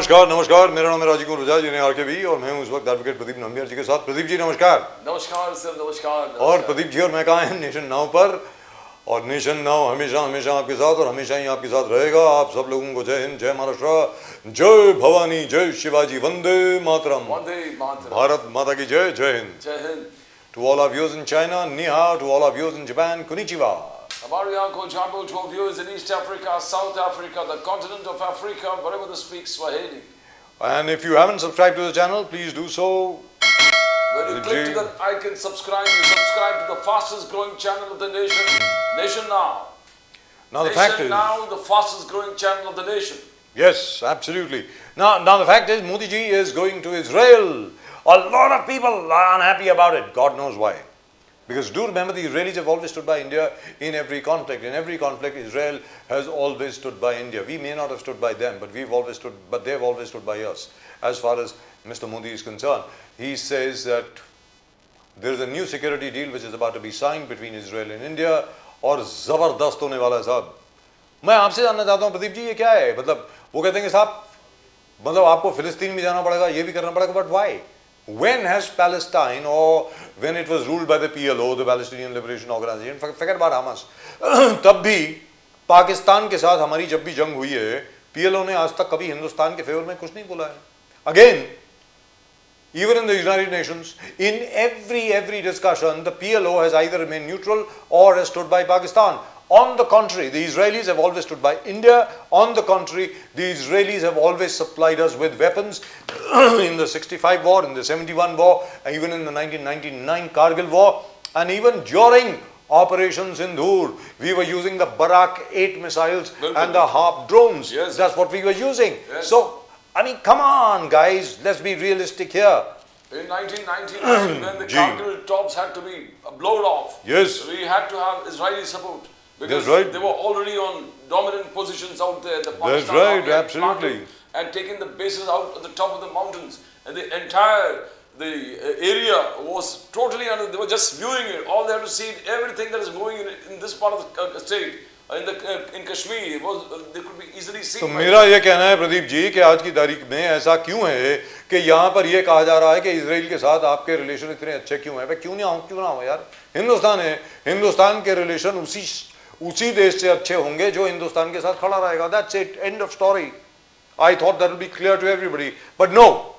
नमस्कार नमस्कार, मेरा नाम है राजीव कुमार बजाज, यानी आरकेबी, और मैं हूं इस वक्त एडवोकेट प्रदीप नंबियार जी के साथ। प्रदीप जी नमस्कार। नमस्कार सर, नमस्कार। और प्रदीप जी और मैं कहाँ हैं? नेशन नाउ पर। और नेशन नाउ हमेशा हमेशा आपके साथ और हमेशा ही आपके साथ रहेगा। आप सब लोगों को जय हिंद, जय महाराष्ट्र, जय भवानी, जय शिवाजी, वंदे मातरम, वंदे मातरम, भारत माता की जय, जय हिंद। जय Hind. To all our viewers in China, ni hao. To all our viewers in Japan, konnichiwa. हमारे आंखों जाबो to our viewers in East Africa, South Africa, the continent of Africa, wherever they speak Swahili. And if you haven't subscribed to the channel, please do so. When you click to that icon subscribe, you subscribe to the fastest growing channel of the nation, Nation Now. Now the fact is, Now, the fastest growing channel of the nation. yes, absolutely. Now the fact is, Modi ji is going to Israel. A lot of people are unhappy about it. God knows why. Because do remember, the Israelis have always stood by India in every conflict. In every conflict, Israel has always stood by India. We may not have stood by them, but they've always stood by us. As far as Mr. Modi is concerned, he says that there is a new security deal which is about to be signed between Israel and India, और जबरदस्त होने वाला है साहब। मैं आपसे जानना चाहता हूँ प्रदीप जी, ये क्या है? मतलब वो कहते हैं कि साहब, मतलब आपको फिलिस्तीन भी जाना पड़ेगा, ये भी करना पड़ेगा, but why? When has Palestine, or when it was ruled by the PLO, the Palestinian Liberation Organization, forget about Hamas, तब भी पाकिस्तान के साथ हमारी जब भी जंग हुई है, PLO ने आज तक कभी हिंदुस्तान के फेवर में कुछ नहीं बोला है। Again, even in the United Nations, in every discussion, the PLO has either remained neutral or has stood by Pakistan. On the contrary, the Israelis have always stood by India. On the contrary, the Israelis have always supplied us with weapons in the 65 war, in the 71 war, even in the 1999 Kargil war, and even during Operation Sindoor, we were using the Barak 8 missiles and the Harp drones. Yes. That's what we were using. Yes. So, I mean, come on, guys, let's be realistic here. In 1999, when the Kargil tops had to be blown off, Yes. we had to have Israeli support. Because That's right. they were already on dominant positions out there. The That's Pakistan right, army had absolutely. planted and taken the bases out at the top of the mountains, and the entire area was totally under. They were just viewing it. All they had to see, everything that is moving in this part of the state, in Kashmir, they could be easily seen. तो मेरा ये कहना है प्रदीप जी कि आज की तारीख में ऐसा क्यों है कि यहाँ पर ये कहा जा रहा है कि इजराइल के साथ आपके रिलेशन इतने अच्छे क्यों हैं? क्यों ना हो यार, हिंदुस्तान है, हिंदुस्तान के रिलेशन उसी देश से अच्छे होंगे जो हिंदुस्तान के साथ खड़ा रहेगा। That's it, end of story. I thought that will be clear to everybody, but no.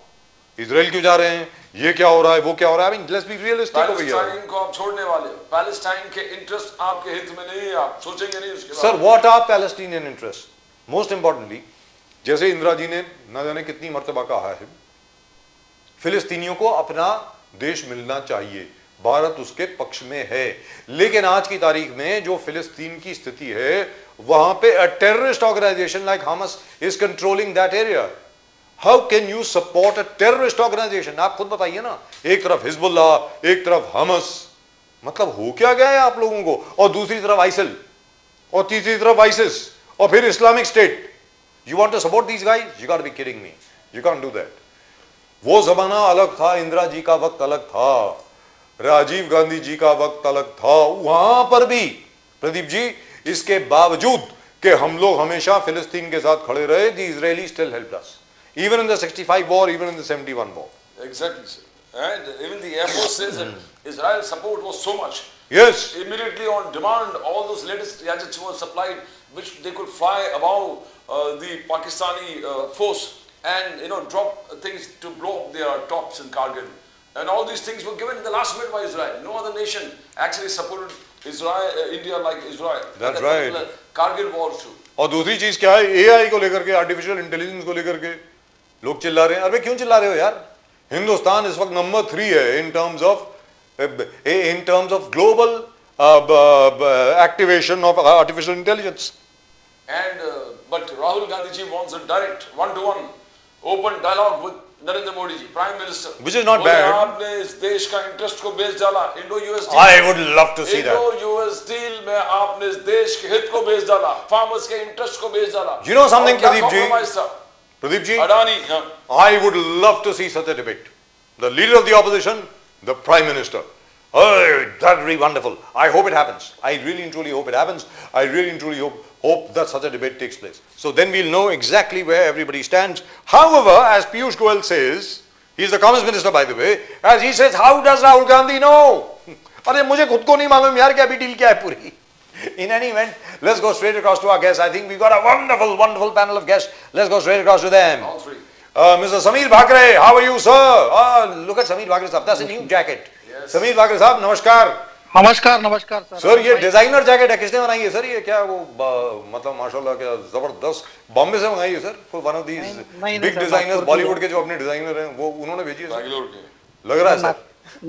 Israel क्यों जा रहे हैं? ये क्या हो रहा है? वो क्या हो रहा है? I mean, let's be realistic over here. Palestine को आप छोड़ने वाले हो। पैलेस्टाइन के इंटरेस्ट आपके हित में नहीं है, आप सोचेंगे नहीं उसके Sir, what are Palestinian interests? Most importantly, जैसे इंदिरा जी ने न जाने कितनी मर्तबा कहा है, फिलिस्तीनियों को अपना देश मिलना चाहिए, भारत उसके पक्ष में है। लेकिन आज की तारीख में जो फिलिस्तीन की स्थिति है, वहां पे a terrorist organization like Hamas is controlling that area. How can you support a terrorist organization? आप खुद बताइए ना, एक तरफ हिजबुल्लाह, एक तरफ हमस, मतलब हो क्या गया है आप लोगों को? और दूसरी तरफ आइसिल, और तीसरी तरफ आइसिस, और फिर Islamic state. You want to support these guys? You got to be kidding me. You can't do that. वो जमाना अलग था, इंदिरा जी का वक्त अलग था, राजीव गांधी जी का वक्त अलग था, वहां पर भी प्रदीप जी, इसके बावजूद कि हम लोग हमेशा फिलिस्तीन के साथ खड़े रहे, the Israelis still helped us, even in the 65 war, even in the 71 war. Exactly, sir. And even the Air Force says that Israel's support was so much. Yes. Immediately on demand, all those latest gadgets were supplied, which they could fly above the Pakistani force and drop things to blow up their tops in Kargil. And all these things were given in the last minute by Israel. No other nation actually supported India like Israel. That's right. Kargil war too. और दूसरी चीज क्या है, AI को लेकर के, artificial intelligence को लेकर के लोग चिल्ला रहे हैं। अरे क्यों चिल्ला रहे हो यार? हिंदुस्तान इस वक्त नंबर 3 है in terms of global activation of artificial intelligence. And but Rahul Gandhi ji wants a direct one-to-one open dialogue with Narendra Modi ji, Prime Minister. Which is not bad. आपने इस देश का इंटरेस्ट को बेच डाला, Indo-US deal. I would love to see that. Indo-US deal में आपने इस देश के हित को बेच डाला, फार्मर्स के इंटरेस्ट को बेच डाला। You know something, Pradeep ji? Pradeep ji, Adani, I would love to see such a debate. The leader of the opposition, the Prime Minister. Oh, that would be wonderful. I hope it happens. I really and truly hope it happens. I really and truly hope that such a debate takes place. So then we'll know exactly where everybody stands. However, as Piyush Goyal says, he is the Commerce Minister, by the way, as he says, how does Rahul Gandhi know? अरे मुझे खुद को नहीं मालूम यार क्या अभी deal क्या है पूरी. In any event, let's go straight across to our guests. I think we got a wonderful, wonderful panel of guests. Let's go straight across to them. All three. Mr. Sameer Bhakre, how are you, sir? Look at Sameer Bhakre sahab. That's a new jacket. Yes. Sameer Bhakre sahab, नमस्कार. नमस्कार नमस्कार sir. Sir ये designer jacket है, किसने बनाई है sir? ये क्या वो मतलब माशाल्लाह क्या जबरदस्त बॉम्बे से मंगाई है सर? कोई one of these big designers Bollywood के जो अपने डिजाइनर हैं वो उन्होंने भेजी है सर? बैंगलोर के. लग रहा है सर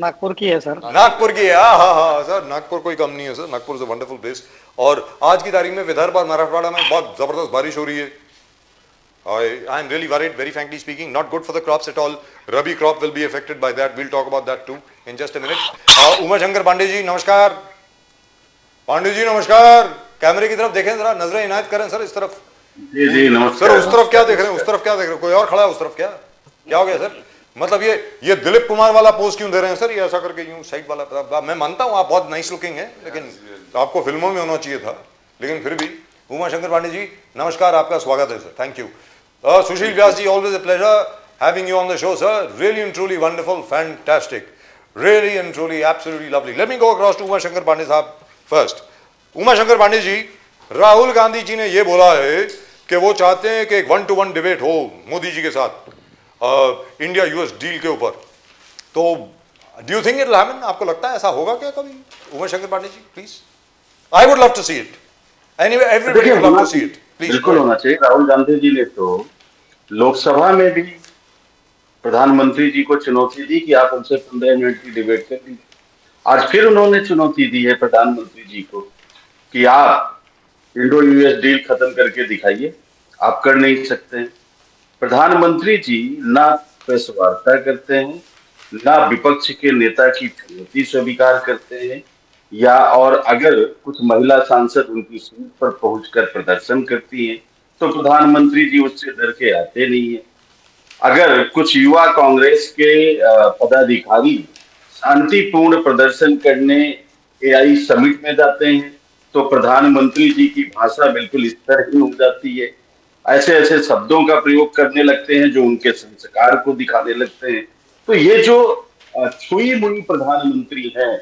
नागपुर की है सर. नागपुर की है. हाँ हाँ हाँ सर, नागपुर कोई कम नहीं है sir. Nagpur is a wonderful place. और आज की तारीख में विदर्भ और मराठवाड़ा में बहुत जबरदस्त बारिश हो रही है. I am really worried, very frankly speaking. Not good for the crops at all. Rabi crop will be affected by that. We'll talk about that too in just a minute. Uma Shankar Pandey जी नमस्कार. पांडे जी नमस्कार. कैमरे की तरफ देखें जरा, नजरें इनायत करें सर इस तरफ. जी जी नमस्कार. सर उस तरफ क्या देख रहे हैं? उस तरफ क्या देख रहे हैं? कोई और खड़ा है उस तरफ? क्या हो गया सर? मतलब ये दिलीप कुमार वाला पोज क्यों दे रहे हैं सर? ये ऐसा करके यूं साइड वाला. मैं मानता हूँ आप बहुत नाइस लुकिंग है, लेकिन आपको फिल्मों में होना चाहिए था. लेकिन फिर भी उमा शंकर पांडे जी नमस्कार, आपका स्वागत है sir. Thank you. Sushil Vyas ji, always a pleasure having you on the show, sir. Really and truly wonderful, fantastic. Really and truly, absolutely lovely. Let me go across to Uma Shankar Pandey साहब first. Uma Shankar Pandey जी, राहुल गांधी जी ने ये बोला है कि वो चाहते हैं कि एक 1-to-1 डिबेट हो मोदी जी के साथ इंडिया यूएस डील के ऊपर. तो do you think it will happen? आपको लगता है ऐसा होगा क्या कभी? Uma Shankar Pandey ji please. I would love to see it. Anyway everybody would love to see it. Please. बिल्कुल होना चाहिए. राहुल गांधी जी ने तो लोकसभा में भी प्रधानमंत्री जी को चुनौती दी कि आप उनसे 15 मिनट की डिबेट कर लीजिए. आज फिर उन्होंने चुनौती दी है प्रधानमंत्री जी को कि आप इंडो यूएस डील खत्म करके दिखाइए. आप कर नहीं सकते हैं. प्रधानमंत्री जी ना प्रेस वार्ता करते हैं, ना विपक्ष के नेता की चुनौती स्वीकार करते हैं, या और अगर कुछ महिला सांसद उनकी सीट पर पहुंचकर प्रदर्शन करती हैं तो प्रधानमंत्री जी उससे डर के आते नहीं है. अगर कुछ युवा कांग्रेस के पदाधिकारी शांतिपूर्ण प्रदर्शन करने एआई समिट में जाते हैं तो प्रधानमंत्री जी की भाषा बिल्कुल इस तरह ही हो जाती है. ऐसे ऐसे शब्दों का प्रयोग करने लगते हैं जो उनके संस्कार को दिखाने लगते हैं. तो ये जो छुई मुई प्रधानमंत्री हैं,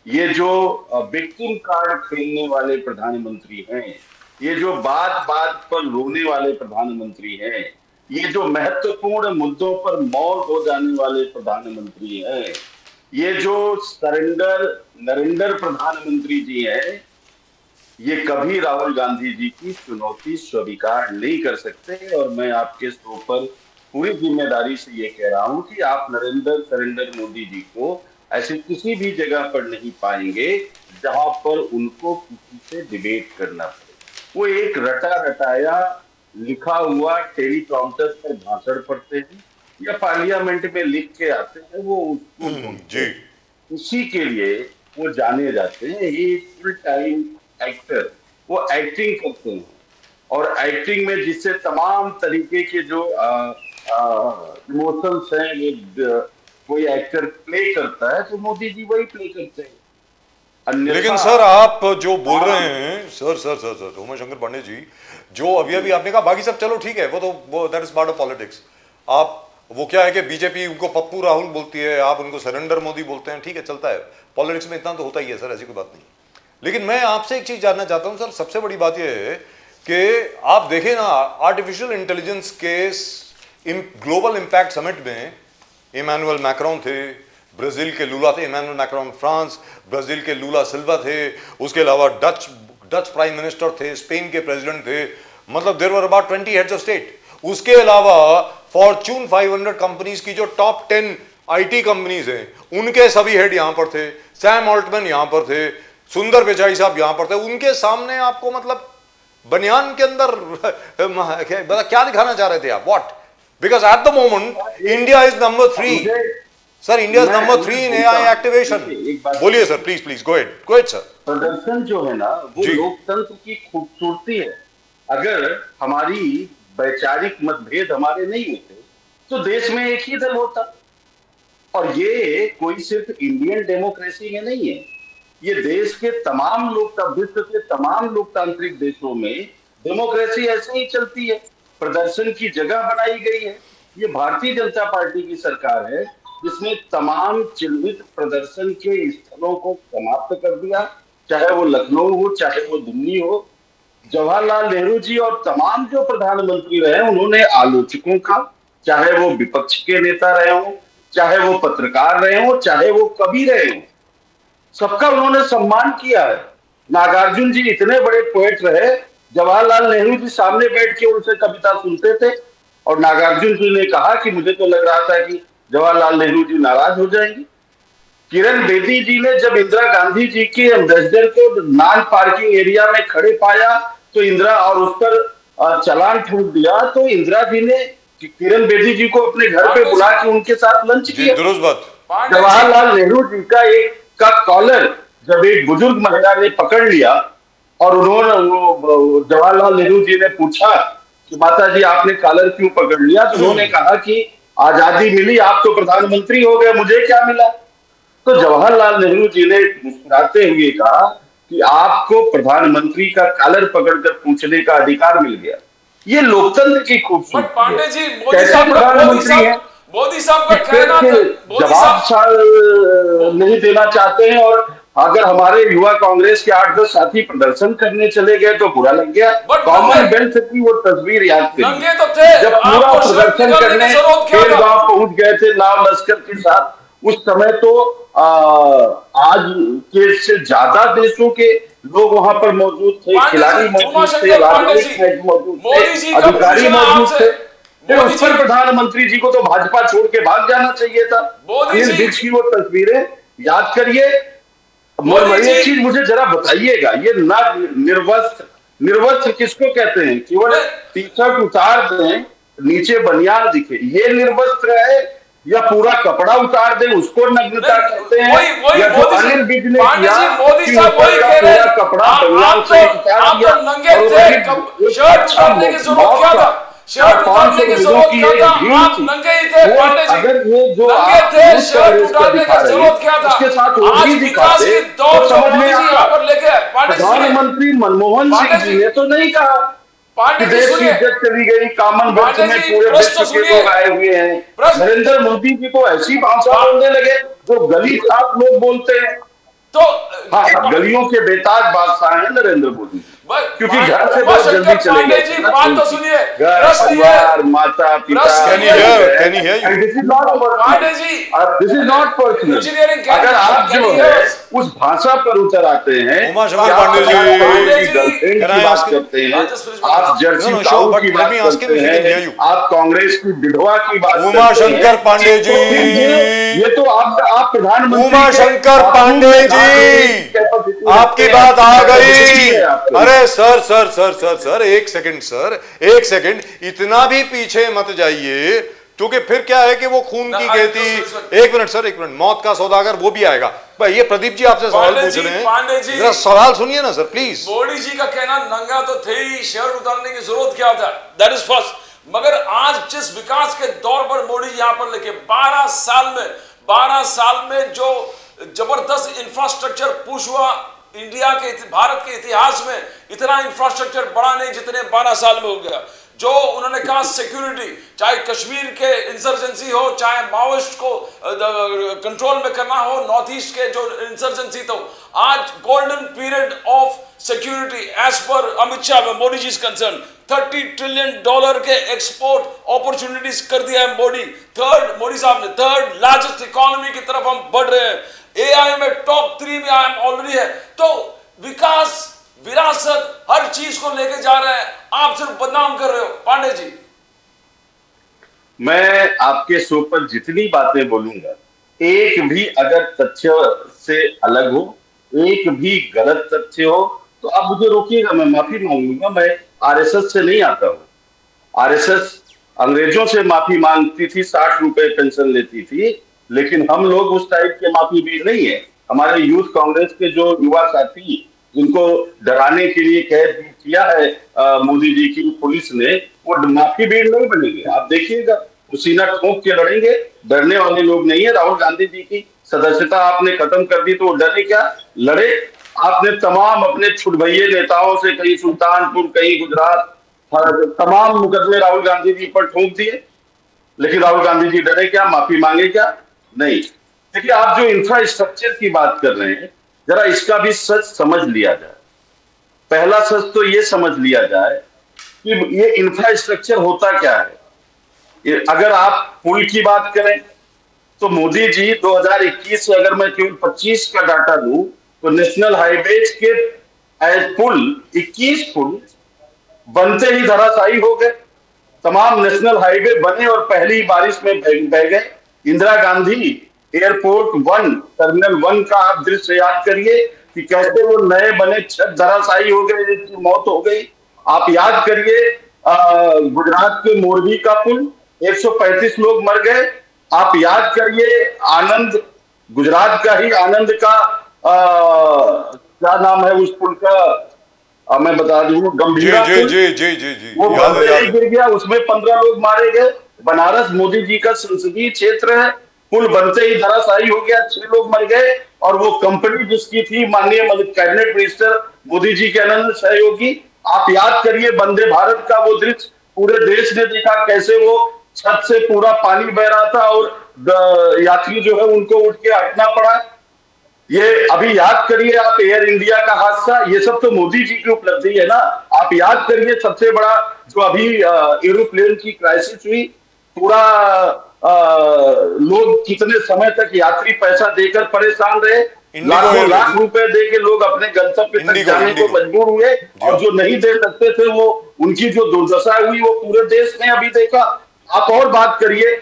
ये जो विक्टिम कार्ड खेलने वाले प्रधानमंत्री हैं, ये जो बात बात पर रोने वाले प्रधानमंत्री हैं, ये जो महत्वपूर्ण मुद्दों पर मौन हो जाने वाले प्रधानमंत्री हैं, ये जो नरेंद्र प्रधानमंत्री जी हैं, ये कभी राहुल गांधी जी की चुनौती स्वीकार नहीं कर सकते. और मैं आपके शो पर पूरी जिम्मेदारी से ये कह रहा हूं कि आप नरेंद्र मोदी जी को ऐसे किसी भी जगह पर नहीं पाएंगे जहां पर उनको किसी से डिबेट करना पड़े. वो एक रटा रटाया लिखा हुआ टेलीप्रॉम्प्टर पर भाषण पढ़ते हैं या पार्लियामेंट में लिख के आते हैं, वो उसको उसी के लिए वो जाने जाते हैं. ये फुल टाइम एक्टर, वो एक्टिंग करते हैं. और एक्टिंग में जिससे तमाम तरीके के जो इमोशंस हैं ये कोई एक्टर प्ले करता है तो मोदी जी वही प्ले करते हैं. लेकिन सर आप जो बोल रहे हैं सर उमा शंकर पांडे जी, जो अभी आपने कहा बाकी सब चलो ठीक है, वो that is part of politics. आप वो क्या है कि बीजेपी उनको पप्पू राहुल बोलती है, आप उनको सरेंडर मोदी बोलते हैं, ठीक है चलता है. पॉलिटिक्स में इतना तो होता ही है सर, ऐसी कोई बात नहीं. लेकिन मैं आपसे एक चीज जानना चाहता हूं सर. सबसे बड़ी बात यह है कि आप देखें ना, आर्टिफिशियल इंटेलिजेंस के ग्लोबल इंपैक्ट समिट में इमैनुअल मैक्रोन थे, ब्राजील के लूला थे, इमैनुअल मैक्रोन फ्रांस, ब्राजील के लूला सिल्वा थे, उसके अलावा डच प्राइम मिनिस्टर थे, स्पेन के प्रेसिडेंट थे. मतलब there were about 20 heads of state. उसके अलावा फॉर्च्यून 500 कंपनीज की जो टॉप 10 आईटी कंपनीज हैं उनके सभी हेड यहां पर थे. सैम ऑल्टमैन यहां पर थे, सुंदर पिचाई साहब यहां पर थे. उनके सामने आपको मतलब बनियान के अंदर क्या दिखाना चाह रहे थे आप? What? Because at the moment India is number 3. Sir India is number 3 in AI activation. बोलिए sir, please go ahead sir. प्रदर्शन जो है ना वो लोकतंत्र की खूबसूरती है. अगर हमारी वैचारिक मतभेद हमारे नहीं होते तो देश में एक ही दल होता और ये कोई सिर्फ इंडियन डेमोक्रेसी में नहीं है, ये देश के तमाम विश्व के तमाम लोकतांत्रिक देशों में डेमोक्रेसी ऐसे ही चलती है, प्रदर्शन की जगह बनाई गई है। ये भारतीय जनता पार्टी की सरकार है जिसने तमाम चिन्हित प्रदर्शन के स्थलों को समाप्त कर दिया, चाहे वो लखनऊ हो, चाहे वो दिल्ली हो। जवाहरलाल नेहरू जी और तमाम जो प्रधानमंत्री रहे, उन्होंने आलोचकों का, चाहे वो विपक्ष के नेता रहे हो, चाहे वो पत्रकार रहे हो, चाहे वो कवि रहे हो, सबका उन्होंने सम्मान किया है। नागार्जुन जी इतने बड़े पोएट रहे, जवाहरलाल नेहरू जी सामने बैठ के उनसे कविता सुनते थे और नागार्जुन जी ने कहा कि मुझे तो लग रहा था कि जवाहरलाल नेहरू जी नाराज हो जाएंगे। किरण बेदी जी ने जब इंदिरा गांधी जी के एम्बेसडर को नॉन पार्किंग एरिया में खड़े पाया तो इंदिरा और उस पर चालान ठोक दिया, तो इंदिरा जी ने किरण बेदी जी को अपने घर पे बुला के उनके साथ लंच किया। दुरुस्त बात। जवाहरलाल नेहरू जी का कॉलर जब एक बुजुर्ग महिला ने पकड़ लिया और जवाहरलाल नेहरू जी ने पूछा कि माता जी आपने कॉलर क्यों पकड़ लिया, तो उन्होंने कहा कि आजादी मिली, आप तो प्रधानमंत्री हो गए, मुझे क्या मिला। तो जवाहरलाल नेहरू जी ने मुस्कुराते हुए कहा कि आपको प्रधानमंत्री का कॉलर पकड़कर पूछने का अधिकार मिल गया। ये लोकतंत्र की खूबसूरती है। पांडे जी, मोदी साहब का कहना जवाब नहीं देना चाहते हैं, और अगर हमारे युवा कांग्रेस के 8-10 साथी प्रदर्शन करने चले गए तो बुरा लग गया। कॉमनवेल्थ की वो तस्वीर याद करिए, तो थे जब पूरा प्रदर्शन करने गांव पहुंच गए थे लाल लश्कर के साथ, उस समय तो आज के से ज्यादा देशों के लोग वहां पर मौजूद थे, खिलाड़ी मौजूद थे, राजनीतिक मौजूद थे, अधिकारी मौजूद थे। फिर उस पर प्रधानमंत्री जी को तो भाजपा छोड़ के भाग जाना चाहिए था। इन बीच की वो तस्वीरें याद करिए। ये चीज मुझे जरा बताइएगा, ये ना निर्वस्त्र किसको कहते हैं? केवल टी शर्ट उतार दें, नीचे बनियान दिखे, ये निर्वस्त्र है? या पूरा कपड़ा उतार दे उसको नग्नता कहते हैं? या जो अनिल विज ने किया कि ऊपर का पूरा कपड़ा बनियान से उतार दिया, नंगे थे, शर्ट उतारने की जरूरत क्या था? शर्ट उतारने की जरूरत क्या था? आप नंगे ही थे पांडे जी, अगर ये जो नंगे थे, शर्ट उतारने की जरूरत क्या था? उसके साथ आज विकास की दौड़ समझ में यहाँ पर लेके प्रधानमंत्री मनमोहन सिंह जी ने तो नहीं कहा कि देश की इज्जत चली गई, कॉमनवेल्थ में पूरे विश्व के लोग आए हुए हैं। नरेंद्र मोदी जी तो ऐसी भाषा बोलने लगे जो गली साफ लोग बोलते हैं। तो हाँ, गलियों के बेताज बादशाह हैं नरेंद्र मोदी, क्योंकि घर से बहुत जल्दी चले गए। बात तो सुनिए, घर, परिवार, माता पिता। This is not personal. अगर आप जो है उस भाषा पर उतर आते हैं, गर्लफ्रेंड की बात करते हैं, आप जर्सी काऊ की बात करते हैं, आप कांग्रेस की विधवा की बात करते हैं, उमाशंकर पांडे जी, ये तो आप प्रधानमंत्री उमाशंकर पांडे जी, आपकी बात आ गई। अरे सर, एक सेकंड, इतना भी पीछे मत जाइए, क्योंकि फिर क्या है कि वो खून की खेती। एक मिनट, मौत का सौदागर वो भी आएगा। भाई ये प्रदीप जी आपसे सवाल पूछ रहे हैं, जरा सवाल सुनिए ना सर प्लीज। मोदी जी का कहना नंगा तो थे ही, शर्ट उतारने की जरूरत क्या था? That is first. मगर आज जिस विकास के दौर पर मोदी जी यहां पर लेके 12 साल में जो जबरदस्त इंफ्रास्ट्रक्चर पुश हुआ, इंडिया के भारत के इतिहास में इतना इंफ्रास्ट्रक्चर बड़ा नहीं जितने 12 साल में हो गया। जो उन्होंने कहा सिक्योरिटी, चाहे कश्मीर के इंसर्जेंसी हो, चाहे माओइस्ट को कंट्रोल में करना हो, नॉर्थ ईस्ट के जो इंसर्जेंसी, तो आज golden period of security age पर अमित शाह, मोदी जी कंसर्न, $30 ट्रिलियन के एक्सपोर्ट अपॉर्चुनिटीज कर दिया है मोदी साहब ने। थर्ड लार्जेस्ट इकोनॉमी की तरफ हम बढ़ रहे हैं, एआई में टॉप 3 में ऑलरेडी है। तो विकास, विरासत, हर चीज को लेके जा रहे हैं, आप सिर्फ बदनाम कर रहे हो पांडे जी। मैं आपके शो पर जितनी बातें बोलूंगा, एक भी अगर तथ्य से अलग हो, एक भी गलत तथ्य हो, तो आप मुझे रोकिएगा, मैं माफी मांगूंगा। मैं आरएसएस से नहीं आता हूं। आरएसएस अंग्रेजों से माफी मांगती थी, 60 रुपए पेंशन लेती थी, लेकिन हम लोग उस टाइप के माफी भी नहीं है। हमारे यूथ कांग्रेस के जो युवा साथी, जिनको डराने के लिए कैद किया है मोदी जी की पुलिस ने, वो माफी भीड़ नहीं बनेंगे। आप देखिएगा, पसीना ठोक के लड़ेंगे, डरने वाले लोग नहीं है। राहुल गांधी जी की सदस्यता आपने खत्म कर दी तो वो डरे क्या, लड़े। आपने तमाम अपने छुटभइये नेताओं से, कहीं सुल्तानपुर, कहीं गुजरात, तमाम मुकदमे राहुल गांधी जी पर ठोक दिए, लेकिन राहुल गांधी जी डरे क्या, माफी मांगे क्या? नहीं। देखिए, आप जो इंफ्रास्ट्रक्चर की बात कर रहे हैं, जरा इसका भी सच समझ लिया जाए। पहला सच तो ये समझ लिया जाए कि ये इंफ्रास्ट्रक्चर होता क्या है। अगर आप पुल की बात करें तो मोदी जी 2021 से, अगर मैं केवल 25 का डाटा लूं, तो नेशनल हाईवेज के पुल 21 पुल बनते ही धराशायी हो गए। तमाम नेशनल हाईवे बने और पहली बारिश में बह गए। इंदिरा गांधी एयरपोर्ट 1, टर्मिनल 1 का आप दृश्य याद करिए कि कैसे वो नए बने, छत धराशायी हो गए, जिसकी मौत हो गई। आप याद करिए गुजरात के मोरबी का पुल, 135 लोग मर गए। आप याद करिए आनंद, गुजरात का ही आनंद का क्या नाम है उस पुल का, मैं बता दूं, गंभीरा जी पुल। जी जी जी जी वो याद है, बनते याद ही है। गिर गया, उसमें 15 लोग मारे गए। बनारस मोदी जी का संसदीय क्षेत्र है, पुल बनते ही धराशायी हो गया, 6 लोग मर गए। और वो कंपनी जिसकी थी माननीय कैबिनेट मिनिस्टर मोदी जी के अनन्य सहयोगी। आप याद करिए वंदे भारत का वो दृश्य, पूरे देश ने देखा कैसे वो छत से पूरा पानी बह रहा था और यात्री जो है उनको उठ के हटना पड़ा। ये अभी याद करिए आप एयर इंडिया का हादसा, ये सब तो मोदी जी की उपलब्धि है ना। आप याद करिए सबसे बड़ा जो अभी एरोप्लेन की क्राइसिस हुई, पूरा लोग कितने समय तक यात्री पैसा देकर परेशान रहे, इंडिगो लाखों एयरवेज। लाख रुपए दे के लोग अपने गंतव्य तक इंडिगो, जाने को इंडिगो। मजबूर हुए। और जो नहीं दे सकते थे वो, उनकी जो दुर्दशा हुई वो पूरे देश ने अभी देखा। आप और बात करिए,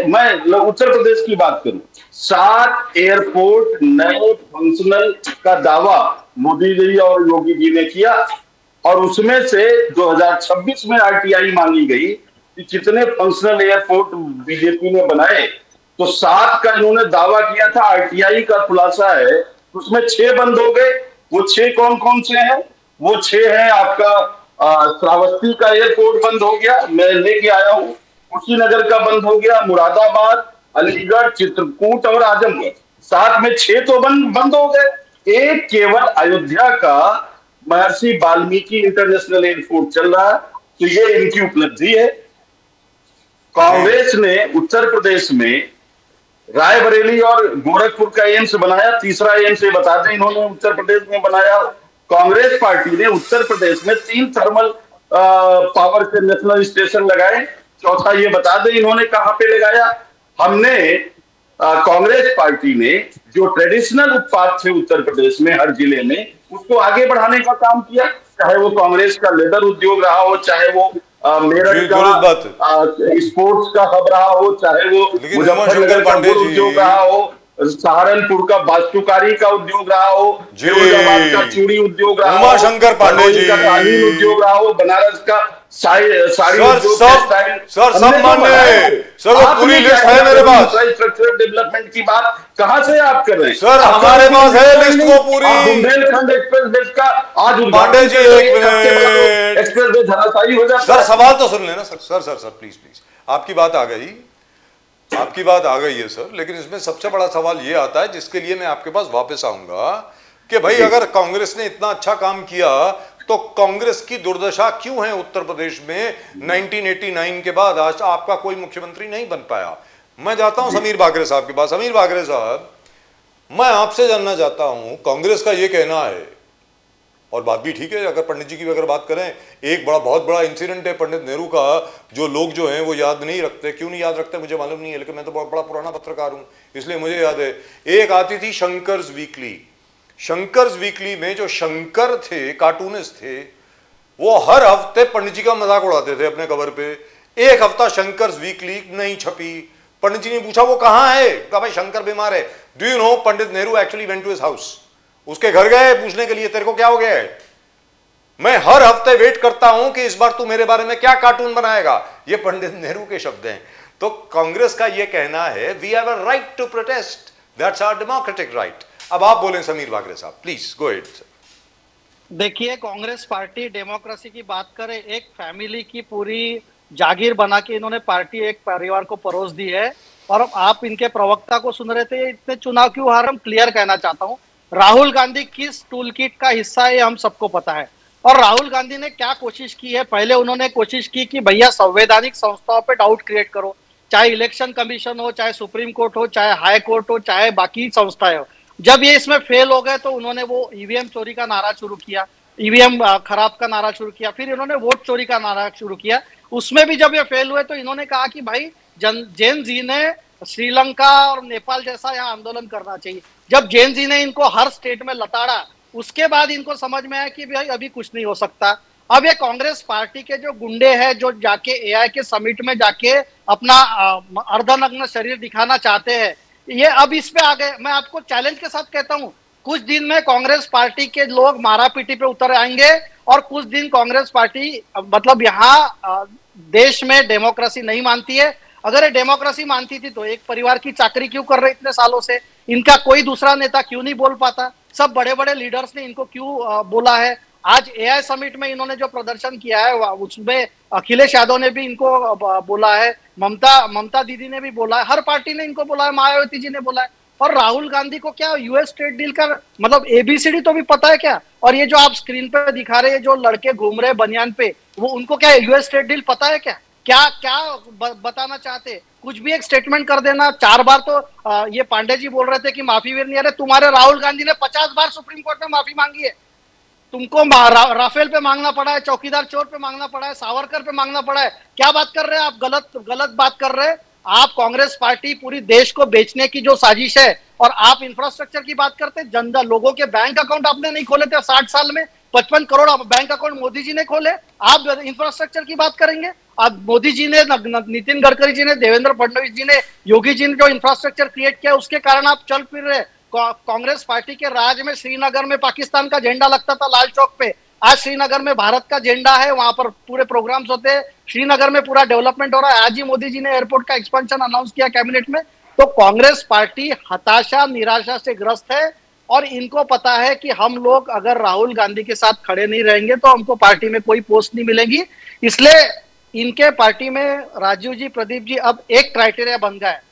मैं उत्तर प्रदेश की बात करूं, 7 एयरपोर्ट नए फंक्शनल का दावा मोदी जी और योगी जी ने किया। और उसमें से 2026 में आरटीआई मांगी गई कि कितने फंक्शनल एयरपोर्ट बीजेपी ने बनाए, तो 7 का इन्होंने दावा किया था। आरटीआई का खुलासा है उसमें 6 बंद हो गए। वो 6 कौन कौन से हैं? वो 6 हैं आपका श्रावस्ती का एयरपोर्ट बंद हो गया, मैं लेके आया हूं। कुशीनगर का बंद हो गया, मुरादाबाद, अलीगढ़, चित्रकूट और आजमगढ़, साथ में 6 तो बंद हो गए। एक केवल अयोध्या का महर्षि वाल्मीकि इंटरनेशनल एयरपोर्ट चल रहा है। तो ये इनकी उपलब्धि है। कांग्रेस ने उत्तर प्रदेश में रायबरेली और गोरखपुर का एम्स बनाया, तीसरा एम्स ये बता दें इन्होंने उत्तर प्रदेश में बनाया। कांग्रेस पार्टी ने उत्तर प्रदेश में 3 थर्मल पावर के नेशनल स्टेशन लगाए, चौथा ये बता दें इन्होंने कहां पे लगाया। हमने कांग्रेस पार्टी ने जो ट्रेडिशनल उत्पाद थे उत्तर प्रदेश में हर जिले में, उसको आगे बढ़ाने का काम किया। चाहे वो कांग्रेस का लेदर उद्योग रहा हो, चाहे वो मेरठ का स्पोर्ट्स का हब रहा हो, चाहे वो मुजफ्फरनगर का गुड़ उद्योग रहा हो, सहारनपुर का वास्तुकारी का उद्योग रहा हो, फिरोजाबाद का चूड़ी उद्योग रहा हो, उमाशंकर पांडे जी का कालीन उद्योग रहा हो, बनारस का साड़ी उद्योग, सर सब मान्य, सर वो पूरी लिस्ट है मेरे पास। इंफ्रास्ट्रक्चर डेवलपमेंट की बात कहां से आप कर रहे हैं? सर हमारे पास है लिस्ट वो पूरी। बुंदेलखंड एक्सप्रेस का आज पांडे जी एक मिनट, एक्सप्रेस वे धराशायी हो जाता सर सवाल तो सुन लेना sir. Sir sir sir please please, आपकी बात आ गई, आपकी बात आ गई है सर, लेकिन इसमें सबसे बड़ा सवाल ये आता है जिसके लिए मैं आपके पास वापस आऊंगा कि भाई अगर कांग्रेस ने इतना अच्छा काम किया तो कांग्रेस की दुर्दशा क्यों है उत्तर प्रदेश में 1989 के बाद आज आपका कोई मुख्यमंत्री नहीं बन पाया। मैं जाता हूं समीर बागरे साहब के पास। समीर बागरे साहब, मैं आपसे जानना चाहता हूं, कांग्रेस का यह कहना है, और बात भी ठीक है, अगर पंडित जी की अगर बात करें, एक बहुत बड़ा इंसिडेंट है पंडित नेहरू का, जो लोग जो हैं वो याद नहीं रखते। क्यों नहीं याद रखते मुझे मालूम नहीं है, लेकिन मैं तो बहुत बड़ा पुराना पत्रकार हूं इसलिए मुझे याद है। एक आती थी शंकर्स वीकली, शंकर्स वीकली में जो शंकर थे, कार्टूनिस्ट थे, वो हर हफ्ते पंडित जी का मजाक उड़ाते थे अपने कवर पे। एक हफ्ता शंकर्स वीकली नहीं छपी। पंडित जी ने पूछा वो कहां है, कहा भाई शंकर बीमार है। Do you know Pandit Nehru actually went to his house, उसके घर गए पूछने के लिए तेरे को क्या हो गया है। मैं हर हफ्ते वेट करता हूं कि इस बार तू मेरे बारे में क्या कार्टून बनाएगा। ये पंडित नेहरू के शब्द हैं। तो कांग्रेस का यह कहना है we have a right to protest, that's our democratic right. अब आप बोलें समीर बागरे साहब, प्लीज गो अहेड सर। देखिए, कांग्रेस पार्टी डेमोक्रेसी की बात करे, एक फैमिली की पूरी जागीर बना के इन्होंने पार्टी एक परिवार को परोस दी है। और अब आप इनके प्रवक्ता को सुन रहे थे, ये इतने चुनाव क्यों हार, हम क्लियर कहना चाहता हूं, राहुल गांधी किस टूल किट का हिस्सा है ये हम सबको पता है। और राहुल गांधी ने क्या कोशिश की है, पहले उन्होंने कोशिश की कि भैया संवैधानिक संस्थाओं पे डाउट क्रिएट करो, चाहे इलेक्शन कमीशन हो, चाहे सुप्रीम कोर्ट हो, चाहे हाई कोर्ट हो, चाहे बाकी संस्थाएं हो। जब ये इसमें फेल हो गए तो उन्होंने वो ईवीएम चोरी का नारा शुरू किया, ईवीएम खराब का नारा शुरू किया, फिर इन्होंने वोट चोरी का नारा शुरू किया। उसमें भी जब ये फेल हुए तो इन्होंने कहा कि भाई जैन जी ने श्रीलंका और नेपाल जैसा यहाँ आंदोलन करना चाहिए। जब जैन जी ने इनको हर स्टेट में लताड़ा, उसके बाद इनको समझ में आया कि भाई अभी कुछ नहीं हो सकता। अब ये कांग्रेस पार्टी के जो गुंडे हैं, जो जाके एआई के समिट में जाके अपना अर्धनग्न शरीर दिखाना चाहते हैं, ये अब इस पे आ गए। मैं आपको चैलेंज के साथ कहता हूं, कुछ दिन में कांग्रेस पार्टी के लोग मारा पीटी पे उतर आएंगे और कुछ दिन कांग्रेस पार्टी मतलब यहाँ देश में डेमोक्रेसी नहीं मानती है। अगर ये डेमोक्रेसी मानती थी तो एक परिवार की चाकरी क्यों कर रहे इतने सालों से, इनका कोई दूसरा नेता क्यों नहीं बोल पाता, सब बड़े बड़े लीडर्स ने इनको क्यों बोला है। आज एआई समिट में इन्होंने जो प्रदर्शन किया है उसमें अखिलेश यादव ने भी इनको बोला है, ममता दीदी ने भी बोला है, हर पार्टी ने इनको बोला है, मायावती जी ने बोला है। और राहुल गांधी को क्या यूएस ट्रेड डील का मतलब एबीसीडी तो भी पता है क्या? और ये जो आप स्क्रीन पे दिखा रहे हैं जो लड़के घूम रहे बनियान पे, वो उनको क्या यूएस ट्रेड डील पता है क्या? क्या क्या बताना चाहते? कुछ भी एक स्टेटमेंट कर देना। 4 बार तो ये पांडे जी बोल रहे थे कि माफी भी नहीं। अरे तुम्हारे राहुल गांधी ने 50 बार सुप्रीम कोर्ट में माफी मांगी है। तुमको राफेल पे मांगना पड़ा है, चौकीदार चोर पे मांगना पड़ा है, सावरकर पे मांगना पड़ा है। क्या बात कर रहे हैं आप? गलत बात कर रहे हैं आप। कांग्रेस पार्टी पूरी देश को बेचने की जो साजिश है, और आप इंफ्रास्ट्रक्चर की बात करते हैं। जनता लोगों के बैंक अकाउंट आपने नहीं खोले थे 60 साल में, 55 करोड़ बैंक अकाउंट मोदी जी ने खोले। आप इंफ्रास्ट्रक्चर की बात करेंगे? अब मोदी जी ने, नितिन गडकरी जी ने, देवेंद्र फडणवीस जी ने, योगी जी ने जो इंफ्रास्ट्रक्चर क्रिएट किया उसके कारण आप चल फिर रहे। कांग्रेस पार्टी के राज में श्रीनगर में पाकिस्तान का झंडा लगता था लाल चौक पे, आज श्रीनगर में भारत का झंडा है, वहां पर पूरे प्रोग्राम्स होते हैं, श्रीनगर में पूरा डेवलपमेंट हो रहा है। आज ही मोदी जी ने एयरपोर्ट का एक्सपेंशन अनाउंस किया कैबिनेट में। तो कांग्रेस पार्टी हताशा निराशा से ग्रस्त है, और इनको पता है कि हम लोग अगर राहुल गांधी के साथ खड़े नहीं रहेंगे तो हमको पार्टी में कोई पोस्ट नहीं मिलेगी। इसलिए इनके पार्टी में राजीव जी, प्रदीप जी, अब एक क्राइटेरिया बन गया है,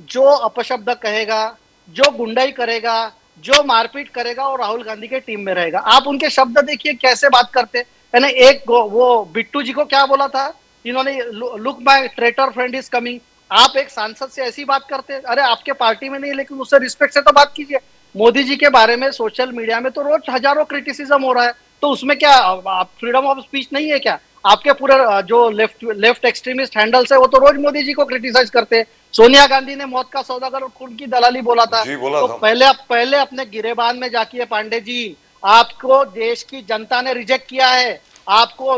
जो अपशब्द कहेगा, जो गुंडाई करेगा, जो मारपीट करेगा, वो राहुल गांधी के टीम में रहेगा। आप उनके शब्द देखिए कैसे बात करते हैं। एक वो बिट्टू जी को क्या बोला था इन्होंने, look my traitor friend is coming. आप एक सांसद से ऐसी बात करते हैं? अरे आपके पार्टी में नहीं, लेकिन उससे रिस्पेक्ट से तो बात कीजिए। मोदी जी के बारे में सोशल मीडिया में तो रोज हजारों क्रिटिसिज्म हो रहा है, तो उसमें क्या फ्रीडम ऑफ स्पीच नहीं है क्या? आपके पूरे जो लेफ्ट एक्सट्रीमिस्ट हैंडल्स है वो तो रोज मोदी जी को क्रिटिसाइज करते हैं। सोनिया गांधी ने मौत का सौदागर और खून की दलाली बोला था। जी, बोला तो था। पहले अपने गिरेबान में जाके पांडे जी, आपको देश की जनता ने रिजेक्ट किया है। आपको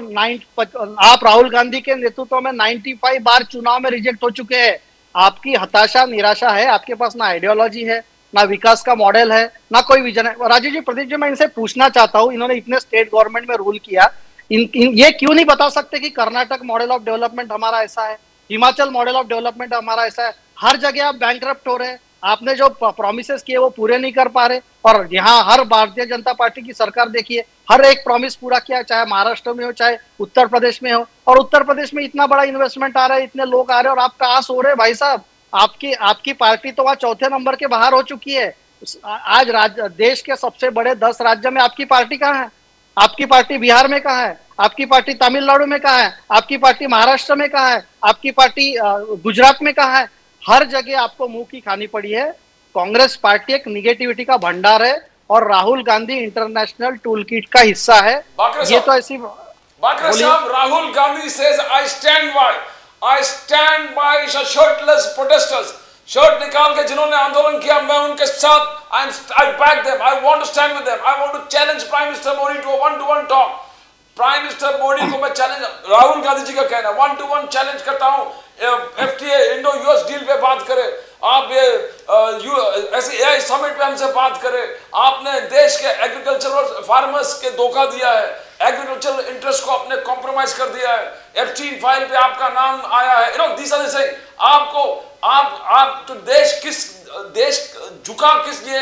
आप राहुल गांधी के नेतृत्व में 95 बार चुनाव में रिजेक्ट हो चुके हैं। आपकी हताशा निराशा है, आपके पास ना आइडियोलॉजी है, ना विकास का मॉडल है, ना कोई विजन है। राजीव जी, प्रदीप जी, मैं इनसे पूछना चाहता हूं, इन्होंने इतने स्टेट गवर्नमेंट में रूल किया, ये क्यों नहीं बता सकते कि कर्नाटक मॉडल ऑफ डेवलपमेंट हमारा ऐसा है, हिमाचल मॉडल ऑफ डेवलपमेंट हमारा ऐसा है। हर जगह आप बैंकरप्ट हो रहे हैं, आपने जो प्रॉमिसेस किए वो पूरे नहीं कर पा रहे। और यहाँ हर भारतीय जनता पार्टी की सरकार देखिए, हर एक प्रॉमिस पूरा किया, चाहे महाराष्ट्र में हो, चाहे उत्तर प्रदेश में हो। और उत्तर प्रदेश में इतना बड़ा इन्वेस्टमेंट आ रहा है, इतने लोग आ रहे हैं, और आप कहाँ सो रहे हैं भाई साहब? आपकी पार्टी तो वहां चौथे नंबर के बाहर हो चुकी है। आज देश के सबसे बड़े 10 राज्य में आपकी पार्टी कहाँ है? आपकी पार्टी बिहार में कहाँ है? आपकी पार्टी तमिलनाडु में कहाँ है? आपकी पार्टी महाराष्ट्र में कहाँ है? आपकी पार्टी गुजरात में कहाँ है? हर जगह आपको मुंह की खानी पड़ी है। कांग्रेस पार्टी एक निगेटिविटी का भंडार है, और Rahul Gandhi international tool kit का हिस्सा है। ये तो ऐसी बाकरे साहब, Rahul Gandhi says I stand by shirtless protesters। Shirt निकाल के जिन्होंने आंदोलन किया, मैं उनके साथ, I back them, I want to stand with them, I want to challenge Prime Minister Modi to a one-to-one talk। Prime minister Modi को मैं चैलेंज, राहुल गांधी जी का कहना, 1-to-1 चैलेंज करता हूं, एफटीए इंडो यूएस डील पे बात करें, आप ये ऐसे एआई समिट पे हमसे बात करें। आपने देश के एग्रीकल्चरल फार्मर्स के धोखा दिया है, एग्रीकल्चरल इंटरेस्ट को आपने कॉम्प्रोमाइज कर दिया है, एफटीन फाइल पे आपका नाम आया है। This are the thing. आपको आप तो देश झुका किस लिए?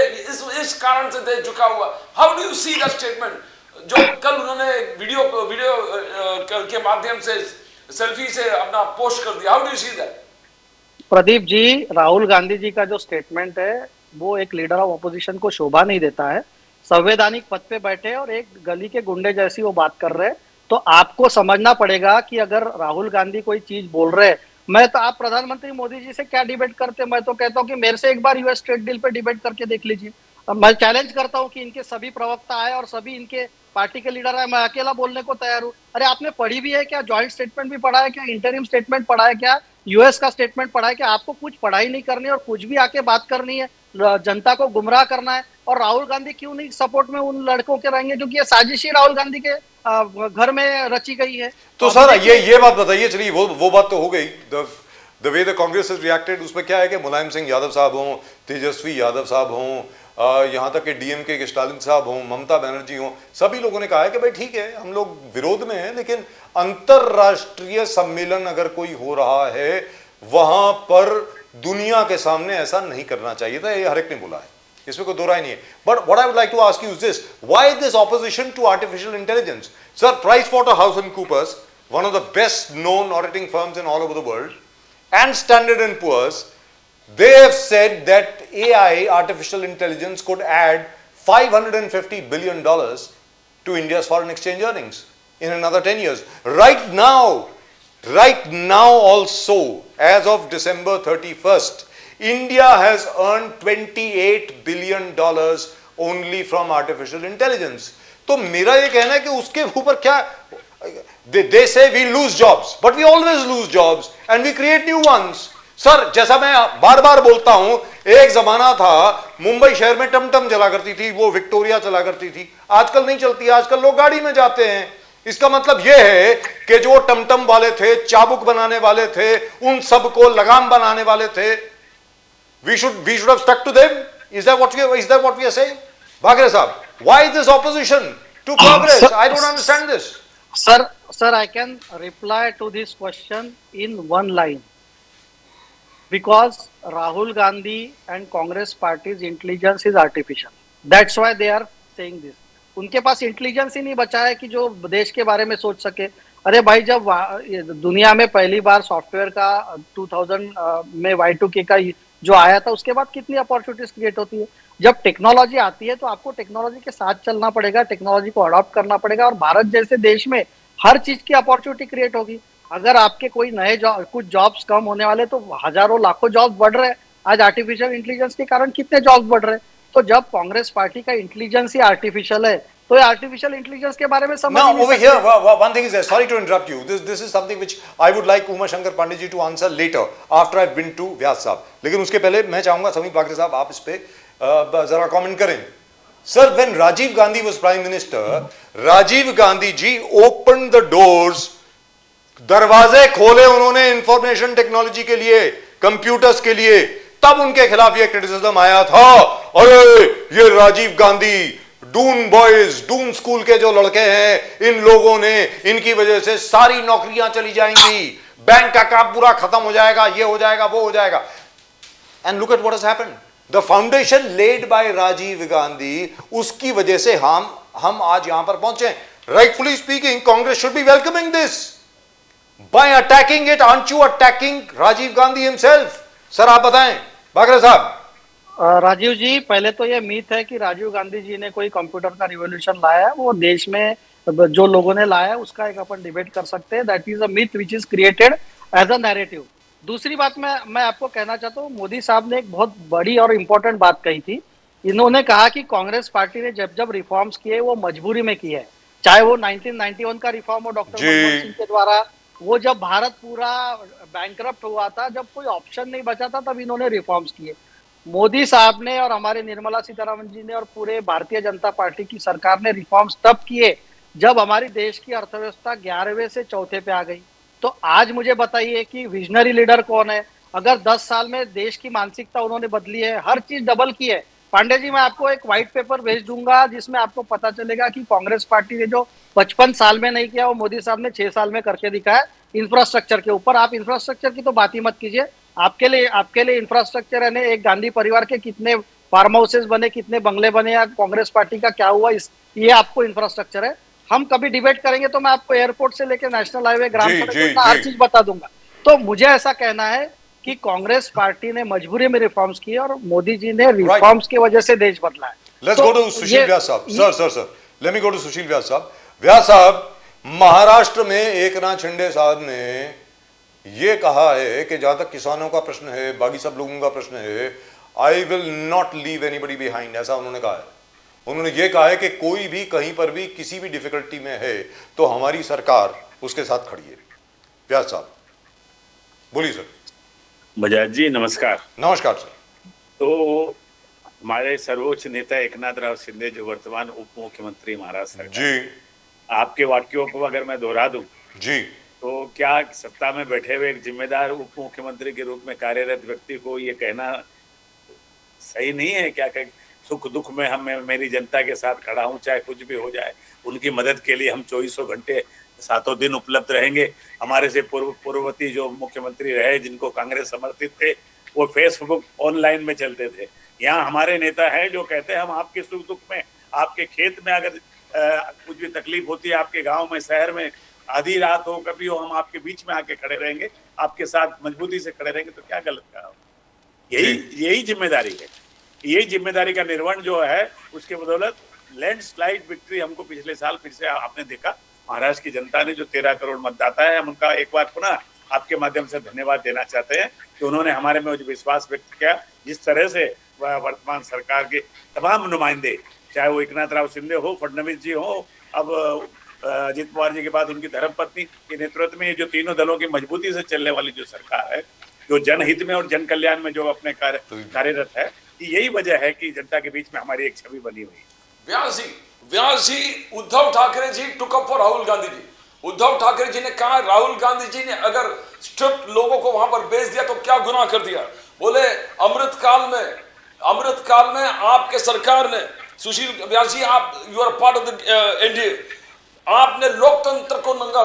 इस कारण से देश झुका हुआ। How do you see that statement जो कल उन्होंने वीडियो के माध्यम से सेल्फी से अपना पोस्ट कर दिया. How do you see that? Pradeep ji, Rahul Gandhi ji का जो स्टेटमेंट है वो एक लीडर ऑफ ऑपोजिशन को शोभा नहीं देता है। संवैधानिक पद पे बैठे और एक गली के गुंडे जैसी वो बात कर रहे हैं। तो आपको समझना पड़ेगा कि अगर राहुल गांधी कोई चीज बोल रहे हैं, मैं तो आप प्रधानमंत्री मोदी जी से क्या डिबेट करते, मैं तो कहता हूँ कि मेरे से एक बार यूएस ट्रेड डील पे डिबेट करके देख लीजिए। अब मैं चैलेंज करता हूँ कि इनके सभी प्रवक्ता आए और सभी इनके पार्टी के लीडर आए, मैं अकेला बोलने को तैयार हूँ। अरे आपने पढ़ी भी है क्या? जॉइंट स्टेटमेंट भी पढ़ा है क्या? इंटरिम स्टेटमेंट पढ़ा है क्या? यूएस का स्टेटमेंट पढ़ा है क्या? आपको कुछ पढ़ाई नहीं करनी और कुछ भी आके बात करनी है, जनता को गुमराह करना है। और राहुल गांधी क्यों नहीं सपोर्ट में उन लड़कों के रहेंगे जो कि ये साजिश ही राहुल गांधी के घर में रची गई है। तो सर ये बात बताइए, चलिए वो बात तो हो गई। The way the Congress has reacted, उसमें क्या है कि मुलायम सिंह यादव साहब हों, तेजस्वी यादव साहब हों, यहाँ तक कि डीएमके के स्टालिन साहब हों, ममता बनर्जी हों, सभी लोगों ने कहा है कि भाई ठीक है हम लोग विरोध में हैं, लेकिन अंतरराष्ट्रीय सम्मेलन अगर कोई हो रहा है वहां पर दुनिया के सामने ऐसा नहीं करना चाहिए था। ये हर एक ने बोला है, इसमें कोई दो राय नहीं है। But what I would like to ask you is this, why this opposition to artificial intelligence? Sir, PricewaterhouseCoopers, one of the best known auditing firms in all over the world, and Standard & Poor's, they have said that AI, artificial intelligence, could add $550 billion to India's foreign exchange earnings in another 10 years. Right now also, as of December 31st, India has earned $28 billion only from artificial intelligence. तो मेरा ये कहना है कि उसके ऊपर क्या, they say we lose jobs, but we always lose jobs and we create new ones. Sir, जैसा मैं बार बार बोलता हूं, एक जमाना था मुंबई शहर में टमटम चला करती थी, वो विक्टोरिया चला करती थी, आजकल नहीं चलती, आजकल लोग गाड़ी में जाते हैं। इसका मतलब यह है कि जो टमटम वाले थे, चाबुक बनाने वाले थे, उन सबको लगाम बनाने वाले थे, we should have stuck to them. Is that what we are saying? Bhagre Sahab, why this opposition to progress? I don't understand this. Sir, I can reply to this question in one line. Because Rahul Gandhi and Congress party's intelligence is artificial. That's why they are saying this. उनके पास intelligence ही नहीं बचा है कि जो देश के बारे में सोच सके। अरे भाई, जब दुनिया में पहली बार सॉफ्टवेयर का 2000 में Y2K का जो आया था, उसके बाद कितनी अपॉर्चुनिटीज क्रिएट होती है। जब टेक्नोलॉजी आती है तो आपको टेक्नोलॉजी के साथ चलना पड़ेगा, टेक्नोलॉजी को अडॉप्ट करना पड़ेगा, और भारत जैसे देश में हर चीज की अपॉर्चुनिटी क्रिएट होगी। अगर आपके कोई नए कुछ जॉब्स कम होने वाले तो हजारों लाखों जॉब्स बढ़ रहे हैं। आज आर्टिफिशियल इंटेलिजेंस के कारण कितने जॉब्स बढ़ रहे हैं। तो जब कांग्रेस पार्टी का इंटेलिजेंस ही आर्टिफिशियल है, तो आर्टिफिशियल इंटेलिजेंस के बारे में समझ नहीं सकते। Now over here, one thing is there. Sorry to interrupt you. This is something which I would like Uma Shankar Pandey ji to answer later after I've been to Vyas साहब। लेकिन उसके पहले मैं चाहूंगा समीप बागरे साहब, आप इस पे जरा कमेंट करें। Sir, when Rajiv Gandhi was Prime Minister, Rajiv Gandhi ji opened the doors, दरवाजे खोले उन्होंने इंफॉर्मेशन टेक्नोलॉजी के लिए, कंप्यूटर्स के लिए। तब उनके खिलाफ ये क्रिटिसिज्म आया था, अरे ये राजीव गांधी, डून बॉयज, डून स्कूल के जो लड़के हैं, इन लोगों ने, इनकी वजह से सारी नौकरियां चली जाएंगी, बैंक का काम पूरा खत्म हो जाएगा, ये हो जाएगा, वो हो जाएगा। And look at what has happened. The foundation laid by Rajiv Gandhi, उसकी वजह से हम आज यहां पर पहुंचे। Rightfully speaking, Congress should be welcoming this. By attacking it, aren't you attacking Rajiv Gandhi himself? Sir आप बताएं, बागरे साहब। राजीव जी, पहले तो ये मीथ है कि राजीव गांधी जी ने कोई कंप्यूटर का रिवॉल्यूशन लाया है। वो देश में जो लोगों ने लाया है उसका एक अपन डिबेट कर सकते हैं। That is a myth which is created as a narrative. दूसरी बात मैं आपको कहना चाहता हूँ, मोदी साहब ने एक बहुत बड़ी और इंपॉर्टेंट बात कही थी। इन्होंने कहा कि कांग्रेस पार्टी ने जब रिफॉर्म्स किए वो मजबूरी में किए हैं, चाहे वो 1991 का रिफॉर्म हो डॉक्टर मनमोहन सिंह के द्वारा, वो जब भारत पूरा बैंकरप्ट हुआ था, जब कोई ऑप्शन नहीं बचा था, तब इन्होंने रिफॉर्म्स किए। मोदी साहब ने और हमारे निर्मला सीतारमण जी ने और पूरे भारतीय जनता पार्टी की सरकार ने रिफॉर्म्स तब किए जब हमारी देश की अर्थव्यवस्था 11वें से चौथे पे आ गई। तो आज मुझे बताइए कि विजनरी लीडर कौन है? अगर 10 साल में देश की मानसिकता उन्होंने बदली है, हर चीज डबल की है। पांडे जी, मैं आपको एक व्हाइट पेपर भेज दूंगा जिसमें आपको पता चलेगा कि कांग्रेस पार्टी ने जो 55 साल में नहीं किया, वो मोदी साहब ने 6 साल में करके दिखाया इंफ्रास्ट्रक्चर के ऊपर। आप इंफ्रास्ट्रक्चर की तो बात ही मत कीजिए। आपके लिए इंफ्रास्ट्रक्चर यानी एक गांधी परिवार के कितने फार्म हाउसेस बने, कितने बंगले बने, या कांग्रेस पार्टी का क्या हुआ, ये आपको इंफ्रास्ट्रक्चर है। हम कभी डिबेट करेंगे तो मैं आपको एयरपोर्ट से लेकर नेशनल हाईवे, ग्राम जी, सड़क जी, योजना, हर जी। चीज बता दूंगा। तो मुझे ऐसा कहना है कि कांग्रेस पार्टी ने मजबूरी में रिफॉर्म्स किए और मोदी जी ने रिफॉर्म्स की वजह से देश बदला है। Let's तो go to Sushil ये Vyas साहब. Sir. Let me go to Sushil Vyas साहब. व्यास साहब, महाराष्ट्र में एकनाथ शिंदे साहब ने ये कहा है कि जहां तक किसानों का प्रश्न है, बाकी सब लोगों का प्रश्न है, I will not leave anybody behind, ऐसा उन्होंने कहा है। उन्होंने ये कहा है कि कोई भी कहीं पर भी किसी भी डिफिकल्टी में है तो हमारी सरकार उसके साथ खड़ी है। व्यास साहब बोलिए सर। बजाज जी नमस्कार। नमस्कार सर। तो हमारे सर्वोच्च नेता एकनाथ राव शिंदे जो वर्तमान उप मुख्यमंत्री महाराष्ट्र सरकार, जी आपके वाक्यों को अगर मैं दोहरा दूं जी तो क्या सत्ता में बैठे हुए एक जिम्मेदार उप मुख्यमंत्री के रूप में कार्यरत व्यक्ति को ये कहना सही नहीं है क्या कि सुख दुख में हम मेरी जनता के साथ खड़ा हूं, चाहे कुछ भी हो जाए, उनकी मदद के लिए हम 24 घंटे 7 दिन उपलब्ध रहेंगे। हमारे से पूर्ववर्ती जो मुख्यमंत्री रहे जिनको कांग्रेस समर्थित थे, वो फेसबुक ऑनलाइन में चलते थे। यहाँ हमारे नेता है जो कहते हैं हम आपके सुख दुख में, आपके खेत में अगर कुछ भी तकलीफ होती है, आपके गांव में, शहर में, आधी रात हो कभी हो, हम आपके बीच में आके खड़े रहेंगे, आपके साथ मजबूती से खड़े रहेंगे। तो क्या गलत कहा? यही जिम्मेदारी है। यही जिम्मेदारी का निर्वहन जो है, उसके बदौलत लैंडस्लाइड विक्ट्री हमको पिछले साल फिर से आपने देखा। महाराष्ट्र की जनता ने जो 13 करोड़ मतदाता है, हम उनका एक बार पुनः आपके माध्यम से धन्यवाद देना चाहते हैं कि उन्होंने हमारे में जो विश्वास व्यक्त किया। जिस तरह से वर्तमान सरकार के तमाम नुमाइंदे, चाहे वो एकनाथ राव शिंदे हो, फडणवीस जी हो, अब अजित पवार जी के बाद उनकी धर्मपत्नी के नेतृत्व में ये जो तीनों दलों की मजबूती से चलने वाली जो सरकार है, जो जनहित में और जन कल्याण में जो अपने कार्यरत है, यही वजह है कि जनता के बीच में हमारी एक छवि बनी हुई है। Vyas ji, Uddhav Thackeray ji took up for Rahul Gandhi ji. Uddhav Thackeray ji ने कहा राहुल गांधी जी ने अगर स्ट्रिप्ट लोगों को वहां पर बेच दिया तो क्या गुनाह कर दिया। बोले अमृत काल में आपके सरकार ने, सुशील व्यास जी आप you are part of the NDA, आपने लोकतंत्र को नंगा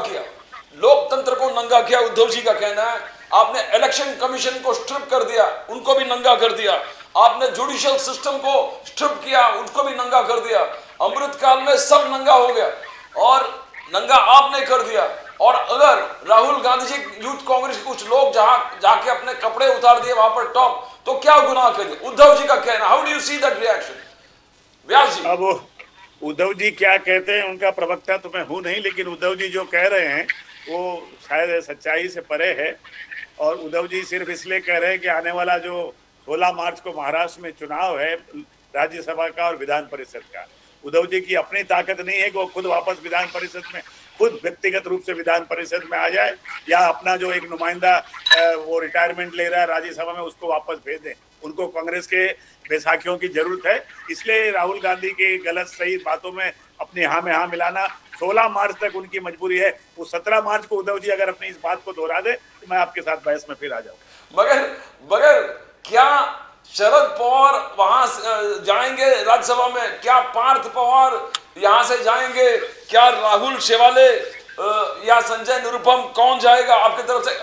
किया। उद्धव जी का कहना है आपने इलेक्शन कमीशन को स्ट्रिप कर दिया, उनको भी नंगा कर दिया। आपने जुडिशियल सिस्टम को स्ट्रिप किया, उनको भी नंगा कर दिया। अमृत काल में सब नंगा हो गया और नंगा आपने कर दिया। और अगर राहुल गांधी जी, यूथ कांग्रेस के कुछ लोग जहां जाके अपने कपड़े उतार दिए वहां पर टॉप, तो क्या गुनाह कर दिया? उद्धव जी का कहना, how do you see that reaction? Vyas ji. अब उद्धव जी क्या कहते हैं, उनका प्रवक्ता तो मैं हूं नहीं, लेकिन उद्धव जी जो कह रहे हैं वो शायद सच्चाई से परे है। और उद्धव जी सिर्फ इसलिए कह रहे हैं कि आने वाला जो 16 मार्च को महाराष्ट्र में चुनाव है राज्यसभा का और विधान परिषद का, उद्धव जी की अपनी ताकत नहीं है कि वो खुद वापस विधान परिषद में, खुद व्यक्तिगत रूप से विधान परिषद में आ जाए, या अपना जो एक नुमाइंदा वो रिटायरमेंट ले रहा है राज्यसभा में उसको वापस भेज दें। उनको कांग्रेस के बैसाखियों की जरूरत है। इसलिए राहुल गांधी की गलत सही बातों में अपने हाँ में हाँ मिलाना, 16 मार्च तक उनकी मजबूरी है। वो 17 मार्च को उद्धव जी अगर अपनी इस बात को दोहरा दे तो मैं आपके साथ बहस में फिर आ जाऊंगा। मगर क्या शरद पवार वहां जाएंगे राज्यसभा में? क्या पार्थ पवार यहां से जाएंगे? क्या राहुल शेवाले या संजय निरुपम, कौन जाएगा आपकी तरफ से?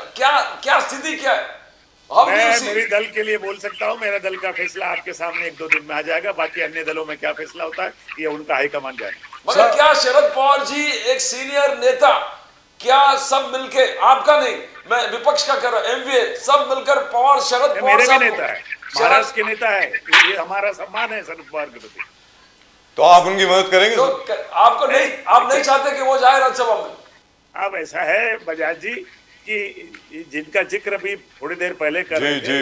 क्या स्थिति क्या है? मैं मेरे दल के लिए बोल सकता हूं, मेरा दल का फैसला आपके सामने 1-2 दिन में आ जाएगा। बाकी अन्य दलों में क्या फैसला होता है ये उनका हाईकमान जाने। मगर क्या शरद पवार जी एक सीनियर नेता, क्या सब मिलके, आपका नहीं, मैं विपक्ष का कर रहा हूं, एमवीए, सब मिलकर पवार, शरद पवार मेरे भी नेता है, महाराष्ट्र के नेता है, ये हमारा सम्मान है शरद पवार के प्रति। तो आप उनकी मदद करेंगे? तो आपको नहीं, आप नहीं चाहते कि वो जाए राज्यसभा में? अब ऐसा है बजाज जी कि जिनका जिक्र भी थोड़ी देर पहले कर रहे थे,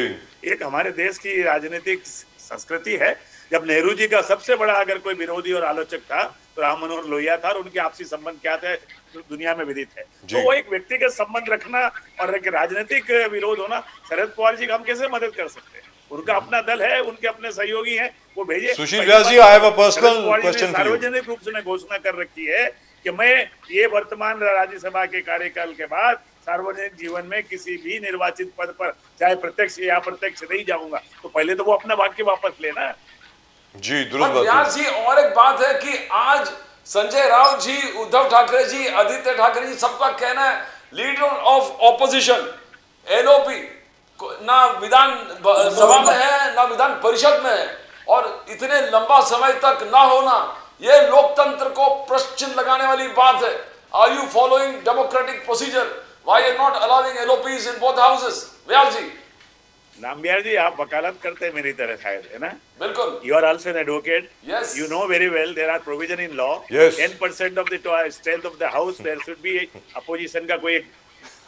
एक हमारे देश की राजनीतिक संस्कृति है। जब नेहरू जी का सबसे बड़ा अगर कोई विरोधी और आलोचक था तो राम मनोहर लोहिया था, और उनके आपसी संबंध क्या थे दुनिया में विदित है। तो वो एक व्यक्तिगत संबंध रखना और एक राजनीतिक विरोध होना, शरद पवार जी का हम कैसे मदद कर सकते हैं? उनका अपना दल है, उनके अपने सहयोगी हैं, वो भेजे। Sushil Vyas ji, I have a personal question for you. सार्वजनिक रूप से घोषणा कर रखी है कि मैं ये वर्तमान राज्यसभा के कार्यकाल के बाद सार्वजनिक जीवन में किसी भी निर्वाचित पद पर, चाहे प्रत्यक्ष या अप्रत्यक्ष, नहीं जाऊंगा। तो पहले तो वो अपना वाक्य वापस लेना। जी दुरुस्त बात व्यास जी, और एक बात है कि आज संजय राउत जी, उद्धव ठाकरे जी, आदित्य ठाकरे जी, सबका कहना है लीडर ऑफ ऑपोजिशन एलओपी ना विधान सभा में है ना विधान परिषद में है, और इतने लंबा समय तक ना होना ये लोकतंत्र को प्रश्न चिन्ह लगाने वाली बात है। Are you following democratic procedure? Why are not allowing LOPs in both houses? Vyas ji. Nambiar ji, आप वकालत करते हैं मेरी तरह शायद, है ना? बिल्कुल। You are also an advocate. Yes. You know very well there are provision in law. Yes. 10% of the strength of the house there should be opposition का कोई एक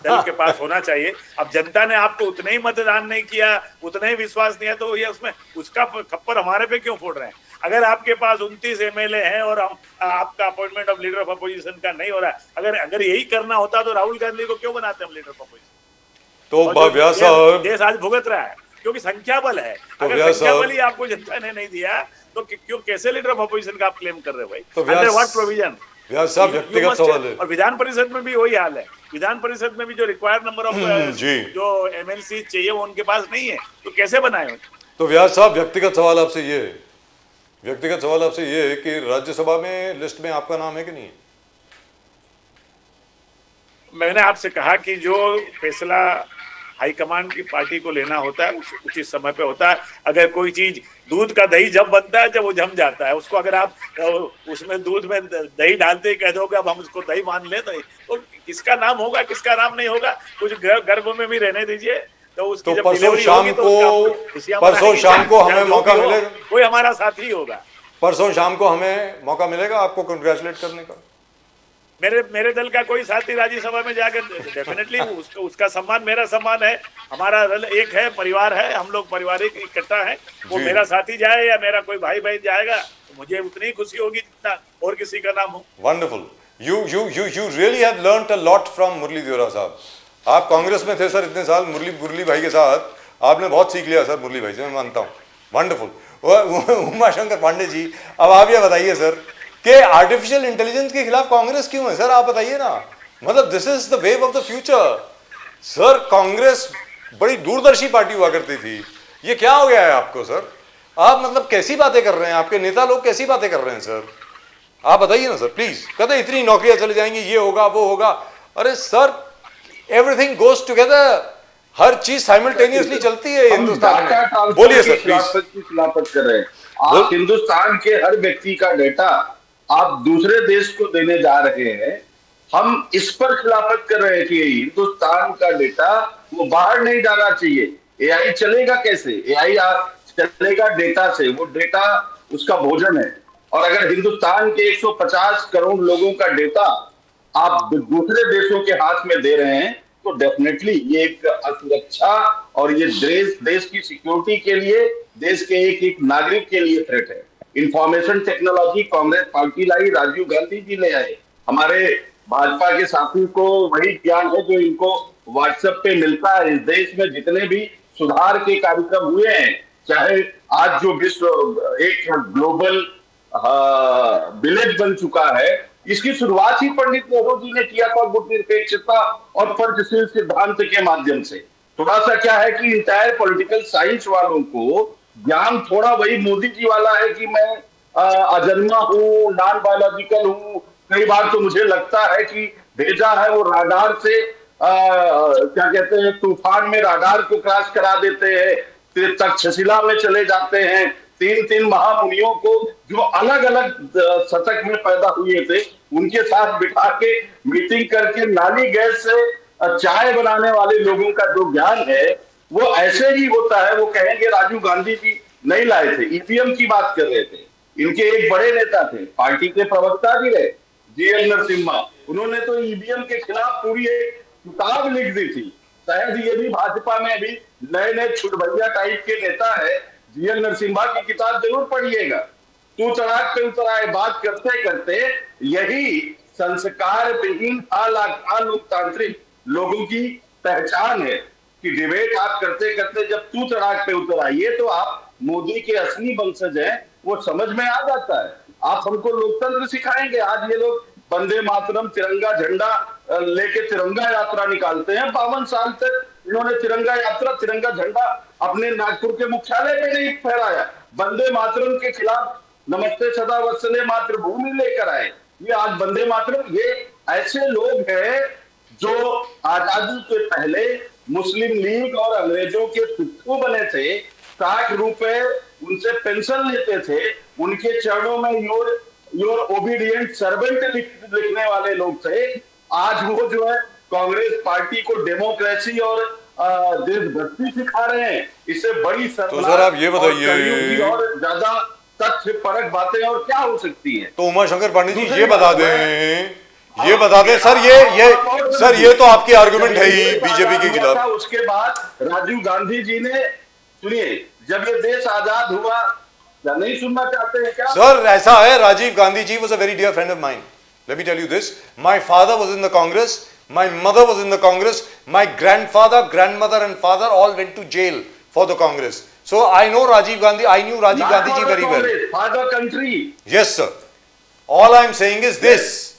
दल के पास होना चाहिए। अब जनता ने आपको उतने ही मतदान नहीं किया, उतना ही विश्वास नहीं है, तो ये उसमें उसका खप्पर हमारे पे क्यों फोड़ रहे हैं? अगर आपके पास 29 एमएलए हैं और आपका appointment of leader of opposition का नहीं हो रहा है, अगर यही करना होता तो राहुल गांधी को क्यों बनाते हम लीडर ऑफ अपोजिशन? तो व्यास साहब, देश आज भुगत रहा है क्योंकि संख्या बल है। तो अगर संख्या बल ही आपको जनता ने नहीं दिया तो क्यों, कैसे लीडर ऑफ अपोजिशन का आप क्लेम कर रहे हो भाई? तो अंडर व्हाट प्रोविजन? व्यास साहब, व्यक्तिगत सवाल है। और विधान परिषद में भी वही हाल है। विधान परिषद में भी जो रिक्वायर्ड नंबर ऑफ जो एमएलसी चाहिए वो उनके पास नहीं है, तो कैसे बनाए? तो व्यास साहब, व्यक्तिगत सवाल आपसे ये है कि राज्यसभा में लिस्ट में आपका नाम है कि नहीं? मैंने आपसे कहा कि जो फैसला हाईकमांड की पार्टी को लेना होता है उचित समय पे होता है। अगर कोई चीज, दूध का दही जब बनता है जब वो जम जाता है, उसको अगर आप उसमें दूध में दही डालते ही कह दोगे अब हम उसको दही मान ले, तो किसका नाम होगा, किसका नाम नहीं होगा? कुछ गर्भ में भी रहने दीजिए। तो उसकी जब परसों शाम को हमें मौका मिलेगा, कोई हमारा साथी होगा। परसों शाम को हमें मौका मिलेगा आपको कंग्रेचुलेट करने का। मेरे दल का कोई साथी राज्यसभा में जाकर डेफिनेटली उसका सम्मान मेरा सम्मान है। हमारा दल एक है, परिवार है, हम लोग पारिवारिक इकट्ठा है। वो मेरा साथी जाए या मेरा कोई भाई बहन जाएगा तो मुझे उतनी खुशी होगी जितना और किसी का नाम हो। Wonderful. You really have learnt a lot from मुरली देवरा साहब। आप कांग्रेस में थे सर इतने साल, मुरली भाई के साथ आपने बहुत सीख लिया सर मुरली भाई से, मैं मानता हूँ। वंडरफुल। उमाशंकर पांडे जी, अब आप ये बताइए सर कि आर्टिफिशियल इंटेलिजेंस के खिलाफ कांग्रेस क्यों है सर? आप बताइए ना। मतलब this is the wave of the future sir. Congress बड़ी दूरदर्शी पार्टी हुआ करती थी, ये क्या हो गया है आपको सर? आप मतलब कैसी बातें कर रहे हैं? आपके नेता लोग कैसी बातें कर रहे हैं सर? आप बताइए ना सर प्लीज। कहते इतनी नौकरियां चले जाएंगी, ये होगा वो होगा। अरे सर, एवरीथिंग गोज टुगेदर। हर चीज साइमल्टेनियसली चलती है हिंदुस्तान में। बोलिए सर प्लीज। खिलाफत कर रहे हैं आप। हिंदुस्तान के हर व्यक्ति का डेटा आप दूसरे देश को देने जा रहे हैं। हम इस पर खिलाफत कर रहे हैं कि हिंदुस्तान का डेटा वो बाहर नहीं जाना चाहिए। एआई चलेगा कैसे? एआई चलेगा डेटा से। वो डेटा उसका भोजन है। और अगर हिंदुस्तान के 150 करोड़ लोगों का डेटा आप दूसरे देशों के हाथ में दे रहे हैं तो डेफिनेटली ये एक असुरक्षा और ये देश की सिक्योरिटी के लिए, देश के एक नागरिक के लिए थ्रेट है। इंफॉर्मेशन टेक्नोलॉजी कांग्रेस पार्टी लाई, राजीव गांधी जी ले आए। हमारे भाजपा के साथी को वही ज्ञान है जो इनको व्हाट्सएप पे मिलता है। इस देश में जितने भी सुधार के कार्यक्रम हुए हैं, चाहे आज जो विश्व एक ग्लोबल विलेज बन चुका है, इसकी शुरुआत ही पंडित नेहरू जी ने किया था गुटनिरपेक्षता और पंचशील सिद्धांत के माध्यम से। थोड़ा सा क्या है कि इंटायर पॉलिटिकल साइंस वालों को ज्ञान थोड़ा वही मोदी जी वाला है कि मैं अजन्मा हूँ, नॉन बायोलॉजिकल हूँ। कई बार तो मुझे लगता है कि भेजा है वो राडार से क्या कहते हैं, तूफान में राडार को क्रॉस करा देते हैं, तक्षशिला में चले जाते हैं। 3 महामुनियों को जो अलग अलग शतक में पैदा हुए थे उनके साथ बिठा के मीटिंग करके नाली गैस से चाय बनाने वाले लोगों का जो ज्ञान है वो ऐसे ही होता है। वो कहेंगे राजीव गांधी जी नहीं लाए थे, ईवीएम की बात कर रहे थे। इनके एक बड़े नेता थे, पार्टी के प्रवक्ता भी रहे, जीएल नरसिम्हा। उन्होंने तो ईवीएम के खिलाफ पूरी एक किताब लिख दी थी। शायद ये भी भाजपा में अभी नए छुटभैया टाइप के नेता है। जीएल नरसिम्हा की किताब जरूर पढ़िएगा। तू तड़ाक पे उतराए बात करते करते यही संस्कार विहीन अलोकतांत्रिक लोगों की पहचान है कि डिबेट आप करते करते जब तू तड़ाक पे उतर आइए तो आप मोदी के असली वंशज हैं, वो समझ में आ जाता है। आप हमको लोकतंत्र सिखाएंगे। आज ये लोग वंदे मातरम तिरंगा झंडा लेके तिरंगा यात्रा निकालते हैं। 52 साल तक इन्होंने तिरंगा यात्रा, तिरंगा झंडा अपने नागपुर के मुख्यालय पे नहीं फहराया। वंदे मातरम के खिलाफ नमस्ते सदा वत्सले मातृभूमि लेकर आए। ये आज वंदे मातरम, ये ऐसे लोग हैं जो आजादी के पहले मुस्लिम लीग और अंग्रेजों के पिट्ठू बने थे। 60 रुपए उनसे पेंशन लेते थे, उनके चरणों में योर ओबीडियंट सर्वेंट लिखने वाले लोग थे, आज वो जो है कांग्रेस पार्टी को डेमोक्रेसी और देशभक्ति सिखा रहे हैं। इससे बड़ी तो सर आप ये बताइए, और ज्यादा तथ्य परक बातें और क्या हो सकती है? तो उमाशंकर पांडे जी ये बता दें सर ये तो आपकी आर्गुमेंट है ही बीजेपी के खिलाफ। उसके बाद राजीव गांधी जी ने, सुनिए, जब ये देश आजाद हुआ, नहीं सुनना चाहते हैं क्या? सर ऐसा है, Rajiv Gandhi ji was a very dear friend of mine. Let me tell you this. My father was in the Congress. My mother was in the Congress. My grandfather, grandmother and father all went to jail for the Congress. So I know Rajiv Gandhi. I knew Rajiv Gandhi ji very well. For the country. Yes sir. All I am saying is this.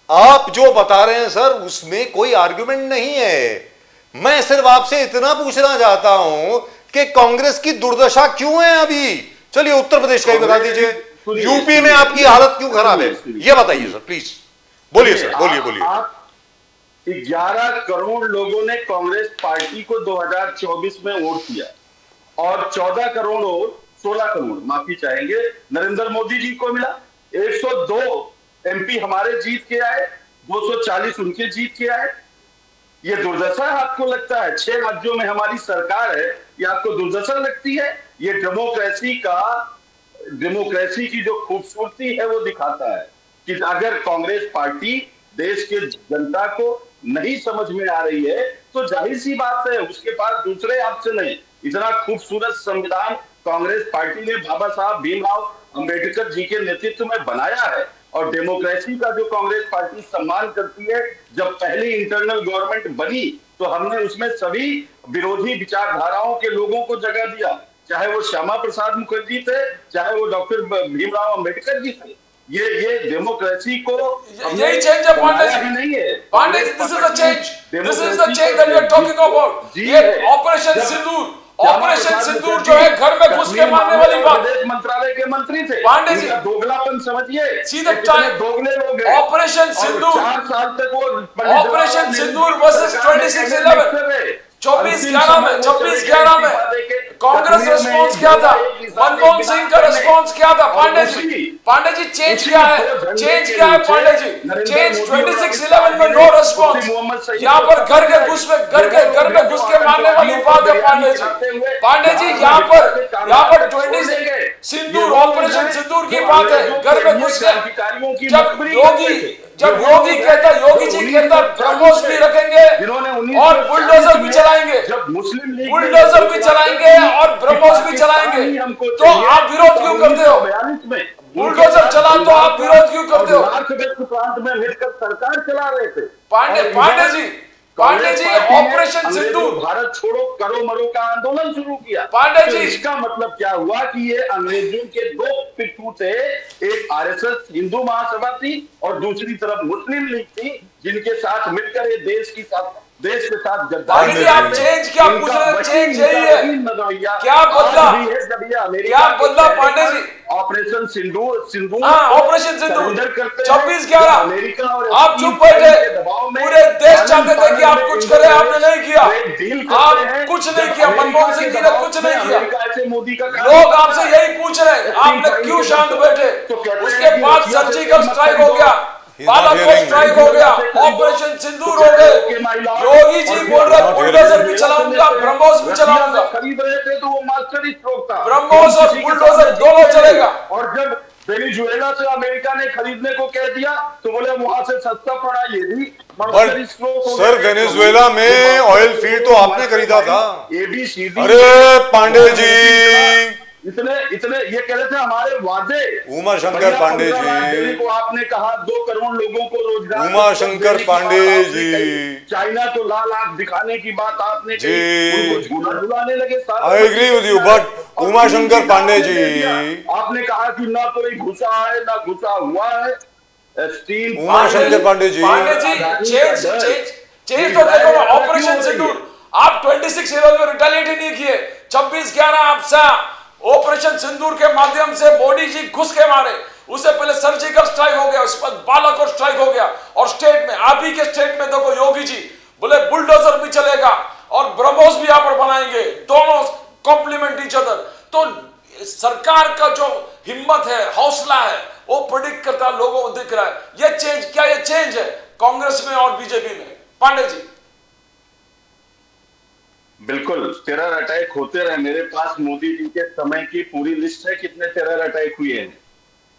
आप जो बता रहे हैं sir उसमें कोई argument नहीं है। मैं सिर्फ आपसे इतना पूछना चाहता हूं कि कांग्रेस की दुर्दशा क्यों है अभी। चलिए उत्तर प्रदेश का ही बता दीजिए, यूपी में आपकी हालत क्यों खराब है, ये बताइए सर प्लीज। बोलिए सर, बोलिए। आप 11 करोड़ लोगों ने कांग्रेस पार्टी को 2024 में वोट किया और 14 करोड़ और 16 करोड़ माफी चाहेंगे नरेंद्र मोदी जी को मिला। 102 एमपी हमारे जीत के आए, 240 उनके जीत के आए। ये दुर्दशा आपको लगता है? 6 राज्यों में हमारी सरकार है, ये आपको दुर्दशा लगती है? ये डेमोक्रेसी की जो खूबसूरती है वो दिखाता है कि अगर कांग्रेस पार्टी देश के जनता को नहीं समझ में आ रही है तो जाहिर सी बात है उसके पास दूसरे ऑप्शन है। इतना खूबसूरत संविधान कांग्रेस पार्टी ने बाबा साहब भीमराव अंबेडकर जी के नेतृत्व में बनाया है और डेमोक्रेसी का जो कांग्रेस पार्टी सम्मान करती है, जब पहली इंटरनल गवर्नमेंट बनी तो हमने उसमें सभी विरोधी विचारधाराओं के लोगों को जगह दिया, चाहे वो श्यामा प्रसाद मुखर्जी थे, चाहे वो डॉक्टर भीमराव अंबेडकर जी थे। ये डेमोक्रेसी को यही चेंज है पांडे जी, नहीं है Pandey ji, this is the change that we are talking about. ये ऑपरेशन सिंदूर, ऑपरेशन सिंदूर जो है घर में घुस के मारने वाली बात। विदेश मंत्रालय के मंत्री थे पांडे जी, दोगलापन समझिए, सीधे दोगले लोग हैं। ऑपरेशन सिंदूर, 4 साल तक वो ऑपरेशन सिंदूर वर्सेस 26/11 24/11 में 26/11 में कांग्रेस रिस्पॉन्स क्या था, मनमोहन सिंह का रिस्पॉन्स क्या था? पांडे जी चेंज क्या है? चेंज क्या है पांडे जी? चेंज 26/11 में नो रिस्पॉन्स, यहाँ पर घर में घुस के मारने वाली बात है पांडे जी। यहाँ पर 26 सिंदूर, ऑपरेशन सिंदूर की बात है, घर में घुस के। जब योगी जी कहता ब्रह्मोस भी रखेंगे और बुलडोजर भी चलाएंगे, बुलडोजर भी चलाएंगे और ब्रह्मोस भी चलाएंगे, तो आप विरोध क्यों करते हो? बुलडोजर चला तो आप विरोध क्यों करते हो? प्रांत में मिलकर सरकार चला रहे थे पांडे जी ऑपरेशन सिंदूर, भारत छोड़ो करो मरो का आंदोलन शुरू किया। पांडे जी, इसका मतलब क्या हुआ कि ये अंग्रेजों के 2 पिट्ठू थे, एक आरएसएस हिंदू महासभा थी और दूसरी तरफ मुस्लिम लीग थी, जिनके साथ मिलकर ये देश के साथ पांडे जी आप चेंज क्या पूछ रहे हैं? चेंज यही है, क्या बदला पांडे जी? ऑपरेशन सिंदूर, ऑपरेशन सिंदूर 26/11 आप चुप बैठे, पूरे देश चाहते थे कि आप कुछ करें, आपने नहीं किया, आप कुछ नहीं किया, मनमोहन सिंह जी ने कुछ नहीं किया। लोग आपसे यही पूछ रहे हैं, आपने क्यों शांत बैठे? उसके बाद सर्जिकल स्ट्राइक हो गया, बालाकोट स्ट्राइक हो गया, ऑपरेशन सिंदूर हो गए। योगी जी बोल रहे बुलडोजर भी चलाऊंगा, ब्रह्मोस भी चलाऊंगा। खरीद रहे थे तो वो मास्टर स्ट्रोक था, ब्रह्मोस और बुलडोजर दोनों चलेगा। और जब वेनेजुएला से अमेरिका ने खरीदने को कह दिया तो बोले वहां से सस्ता पड़ा, ये भी सर वेनेजुएला में ऑयल फील्ड तो आपने खरीदा था। ABCD, अरे पांडे जी इतने ये कह रहे थे हमारे वादे। उमाशंकर पांडे जी को आपने कहा 2 करोड़ लोगों को रोजगार, उमाशंकर पांडे जी, चाइना को लाल आंख दिखाने की बात आपने कही, झूला झुलाने लगे। I agree with you, but Umashankar Pandey ji आपने कहा कि ना कोई घुसा है ना घुसा हुआ है। उमाशंकर पांडे जी चेंज तो देखो ना, ऑपरेशन सिंदूर आप 26/11 में रिटेलिएट ही नहीं किए, 26/11 आप ऑपरेशन सिंदूर के माध्यम से मोदी जी घुस के मारे। उससे पहले सर्जिकल स्ट्राइक हो गया, उसके बाद बालाकोट स्ट्राइक हो गया, और स्टेट में आप ही के स्टेट में देखो योगी जी बोले बुलडोजर भी चलेगा और ब्रह्मोस भी यहाँ पर बनाएंगे, दोनों कॉम्प्लीमेंट ईच अदर। तो सरकार का जो हिम्मत है, हौसला है, वो प्रेडिक्ट करता लोगों को दिख रहा है। ये चेंज, क्या ये चेंज है कांग्रेस में और बीजेपी में? पांडे जी। बिल्कुल, टेरर अटैक होते रहे। मेरे पास मोदी जी के समय की पूरी लिस्ट है कितने टेरर अटैक हुए हैं।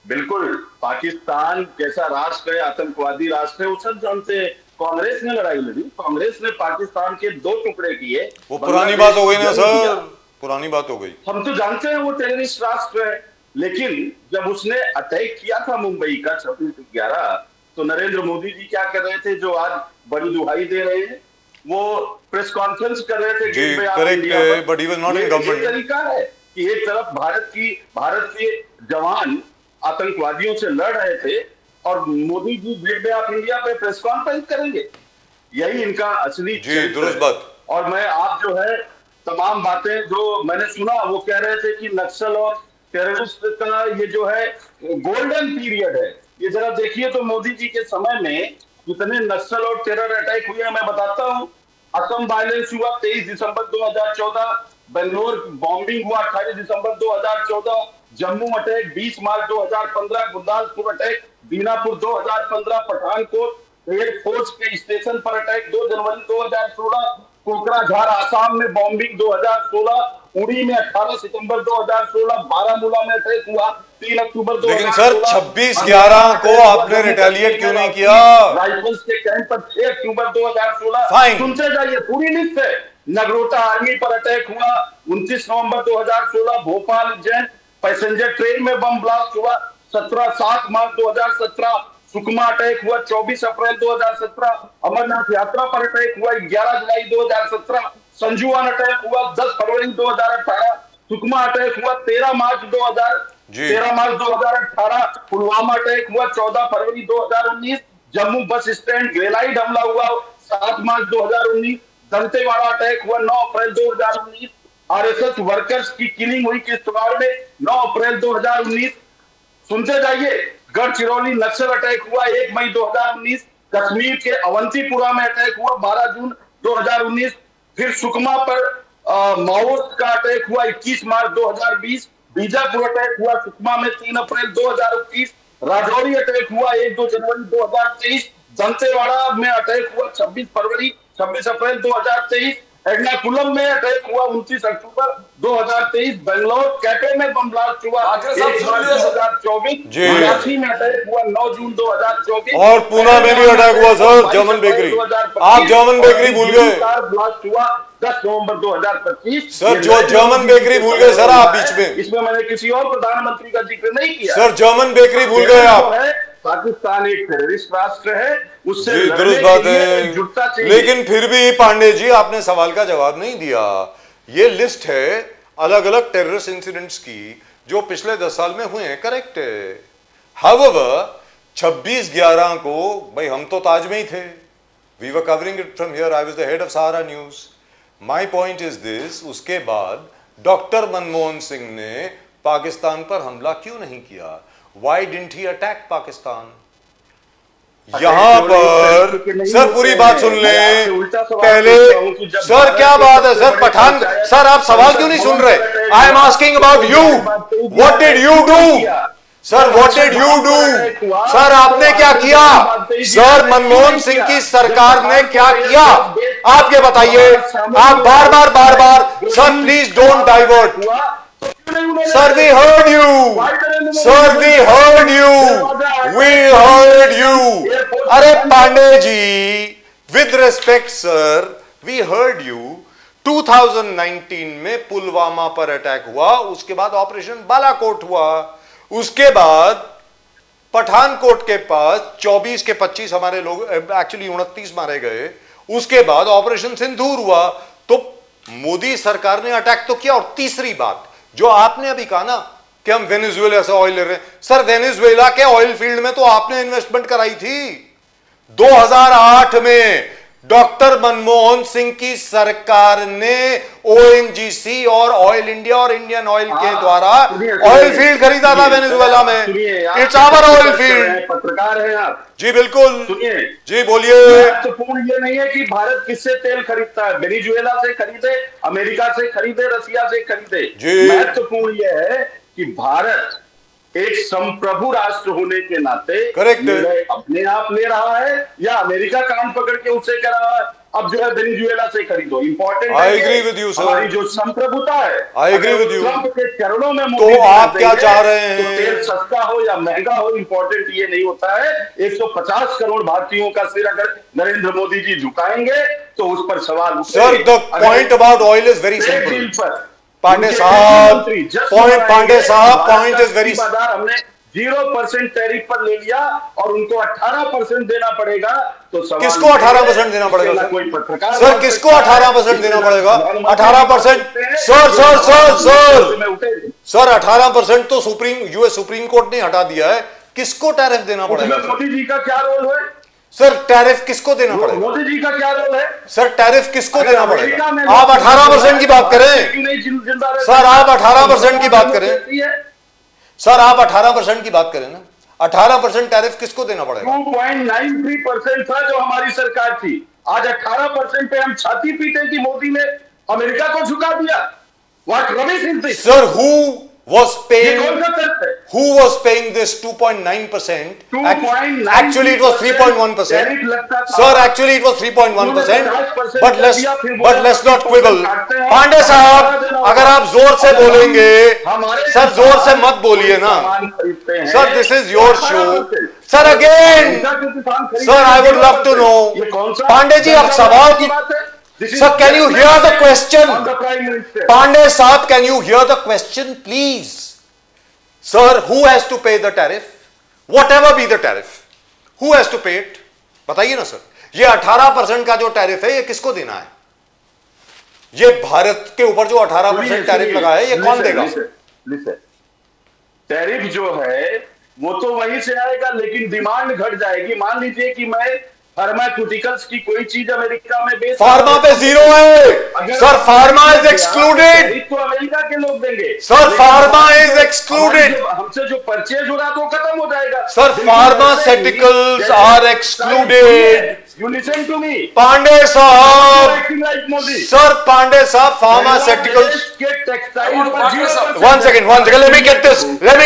बिल्कुल, पाकिस्तान जैसा राष्ट्र है, आतंकवादी राष्ट्र है, वो सब जानते हैं। कांग्रेस ने लड़ाई लड़ी, कांग्रेस ने पाकिस्तान के 2 टुकड़े किए। वो पुरानी बात हो गई ना सर, पुरानी बात हो गई। हम तो जानते हैं वो टेररिस्ट राष्ट्र है, लेकिन जब उसने अटैक किया था मुंबई का 26/11, तो नरेंद्र मोदी जी क्या कर रहे थे, जो आज बड़ी दुहाई दे रहे हैं? वो प्रेस कॉन्फ्रेंस कर रहे थे। जी correct, but he was not in government. ये तरीका है कि एक तरफ भारत के जवान आतंकवादियों से लड़ रहे थे और Modi ji gate way of India पे प्रेस कॉन्फ्रेंस करेंगे। यही इनका असली जी, दुरुस्त बात। और मैं आप जो है तमाम बातें जो मैंने सुना, वो कह रहे थे कि नक्सल और टेररिस्ट का ये जो है गोल्डन पीरियड है। ये जरा देखिए तो मोदी जी के समय में कितने नक्सल और टेरर अटैक हुए हैं, मैं बताता हूं। असम वायलेंस हुआ 23 दिसंबर 2014, बेंगलोर बॉम्बिंग हुआ 28 दिसंबर 2014, जम्मू अटैक 20 मार्च 2015, गुरदासपुर अटैक, दीनापुर 2015, पठानकोट एयरफोर्स के स्टेशन पर अटैक 2 जनवरी 2016, कोकराझार आसाम में बॉम्बिंग 2016, उड़ी में 18 सितंबर 2016, बारामूला में अटैक हुआ 3 अक्टूबर 2016। लेकिन सर 26/11 को आपने रिटेलिएट क्यों नहीं किया? राइफल्स के कैंप पर 6 अक्टूबर 2016। फाइन। सुनते जाइए, पूरी लिस्ट है। नगरोटा आर्मी पर अटैक हुआ 29 नवंबर 2016, भोपाल उज्जैन पैसेंजर ट्रेन में बम ब्लास्ट हुआ 7 मार्च 2017, सुकमा अटैक हुआ 24 अप्रैल 2017, अमरनाथ यात्रा पर अटैक हुआ 11 जुलाई 2017, संजुआन अटैक हुआ 10 फरवरी 2018, सुकमा अटैक हुआ 13 मार्च 2018, पुलवामा अटैक हुआ 14 फरवरी 2019, जम्मू बस स्टैंड ग्रेनाइड हमला हुआ 7 मार्च 2019, दंतेवाड़ा अटैक हुआ 9 अप्रैल 2019, आरएसएस वर्कर्स की किलिंग हुई किश्तवाड़ में 9 अप्रैल 2019। सुनते जाइए, गढ़चिरौली नक्सल अटैक हुआ 1 मई 2019, कश्मीर के अवंतीपुरा में अटैक हुआ 12 जून 2019, फिर सुकमा पर माओवाद का अटैक हुआ 21 मार्च 2020, बीजापुर अटैक हुआ सुकमा में 3 अप्रैल 2021, राजौरी अटैक हुआ 1-2 जनवरी 2023, दंतेवाड़ा में अटैक हुआ 26 अप्रैल 2023, एर्नाकुलम में अटैक हुआ 29 अक्टूबर 2023, बेंगलोर कैफे में बम ब्लास्ट हुआ 1 मार्च 2024, कराची में अटैक हुआ 9 जून 2024 और पूना में भी अटैक हुआ सर, जर्मन बेकरी। आप जर्मन बेकरी भूल गए। ब्लास्ट हुआ 10 नवंबर 2025। सर जो जर्मन बेकरी भूल गए सर आप बीच में। इसमें मैंने किसी और प्रधानमंत्री का जिक्र नहीं किया। सर जर्मन बेकरी भूल गए आप। पाकिस्तान एक टेररिस्ट राष्ट्र है, उससे दुरुस्त बात है, लेकिन फिर भी पांडे जी आपने सवाल का जवाब नहीं दिया। ये लिस्ट है अलग अलग टेररिस्ट इंसिडेंट्स की जो पिछले 10 साल में हुए हैं, करेक्ट है। हाउएवर 26/11 को भाई हम तो ताज में ही थे, we were covering it from here, I was the head of Sahara news. My point is this, उसके बाद डॉक्टर मनमोहन सिंह ने पाकिस्तान पर हमला क्यों नहीं किया? Why didn't he attack Pakistan? यहां पर सर पूरी बात सुन लें पहले। सर क्या बात है सर, पठान सर आप सवाल क्यों नहीं सुन रहे? I am asking about you, what did you do sir, what did you do sir? आपने क्या किया सर? मनमोहन सिंह की सरकार ने क्या किया आप ये बताइए। आप बार बार sir please don't divert. Sir, we heard you. Sir, we heard you. We heard you. अरे Pandey ji, with respect sir, we heard you. 2019 में पुलवामा पर अटैक हुआ, उसके बाद ऑपरेशन बालाकोट हुआ, उसके बाद पठानकोट के पास 24 के 25 हमारे लोग, एक्चुअली 29 मारे गए, उसके बाद ऑपरेशन सिंदूर हुआ। तो मोदी सरकार ने अटैक तो किया। और तीसरी बात जो आपने अभी कहा ना कि हम वेनेजुएला से ऑयल ले रहे हैं, सर वेनेजुएला के ऑयल फील्ड में तो आपने इन्वेस्टमेंट कराई थी 2008 में। डॉक्टर मनमोहन सिंह की सरकार ने ओएनजीसी और ऑयल इंडिया और इंडियन ऑयल के द्वारा ऑयल फील्ड खरीदा था वेनेजुएला में। It's our oil field. पत्रकार हैं आप, जी बिल्कुल, सुनिए। जी बोलिए। महत्वपूर्ण ये नहीं है कि भारत किससे तेल खरीदता है, वेनेजुएला से खरीदे, अमेरिका से खरीदे, रसिया से खरीदे। जी। महत्वपूर्ण ये है कि भारत एक संप्रभु राष्ट्र होने के नाते Correct. निर्णय अपने आप ले रहा है या अमेरिका कान पकड़ के उससे कर रहा है, अब जो है वेनेजुएला से खरीदो। Important I agree with you, sir. हमारी जो संप्रभुता है, I agree with you. Trump के चरणों में तो आप क्या चाह रहे हैं? तो तेल सस्ता हो या महंगा हो, इंपॉर्टेंट ये नहीं होता है। 150 करोड़ भारतीयोों का सिर अगर नरेंद्र मोदी जी झुकाएंगे तो उस पर सवाल sir, the point about oil is very simple. Pandey साहब, पॉइंट इज वेरी। हमने 0% टैरिफ पर ले लिया और उनको 18% देना पड़ेगा, तो सवाल किसको 18% देना पड़ेगा कोई पत्रकार सर? किसको 18% देना पड़ेगा? 18%? Sir sir sir sir sir 18% तो यूएस सुप्रीम कोर्ट ने हटा दिया है। किसको टैरिफ देना पड़ेगा? मोदी जी का क्या रोल है सर? टैरिफ किसको देना पड़ेगा? मोदी जी का क्या रोल है सर? टैरिफ किसको देना पड़ेगा? आप 18% की बात करें सर, आप 18% की बात करें सर, आप 18% की बात करें ना। 18% टैरिफ किसको देना पड़ेगा? 2.93% था जो हमारी सरकार थी। आज 18% पे हम छाती पीटे कि मोदी ने अमेरिका को झुका दिया। What rubbish is this? Sir, who was paying? ये कौन सा तर्क है? Who was paying this 2.9%? 2.9%. Actually, it was 3.1%. Tariff लगता था। Sir, actually, it was 3.1%. 50% But let's फिर बोला let's not quibble. काटते हैं। पांडे साहब, अगर आप जोर से बोलेंगे, हमारे सर जोर से मत बोलिए ना। सामान खरीदते हैं। Sir, this is your show. Sir, again, sir, I would love to know. Pandey ji, आप सवाल की Sir, can you hear the question? Pandey Saab, can you hear the question, please? Sir, who has to pay the tariff? Whatever be the tariff, who has to pay it? बताइए ना sir. ये 18% का जो tariff है, ये किसको देना है? ये भारत के ऊपर जो 18% टैरिफ लगा है, ये कौन देगा? टैरिफ जो है वो तो वहीं से आएगा, लेकिन डिमांड घट जाएगी। मान लीजिए कि मैं फार्मास्यूटिकल्स की कोई चीज अमेरिका में बेच, फार्मा पे जीरो है सर, फार्मा इज एक्सक्लूडेड। तो अमेरिका के लोग देंगे सर, फार्मा इज एक्सक्लूडेड। हमसे जो परचेज हो रहा तो खत्म हो जाएगा। Sir, pharmaceuticals are excluded. You listen to me. Pandey साहब, Acting like Modi. Sir Pandey साहब, फार्मास्यूटिकल्स। के टेक्सटाइल पर One second, let me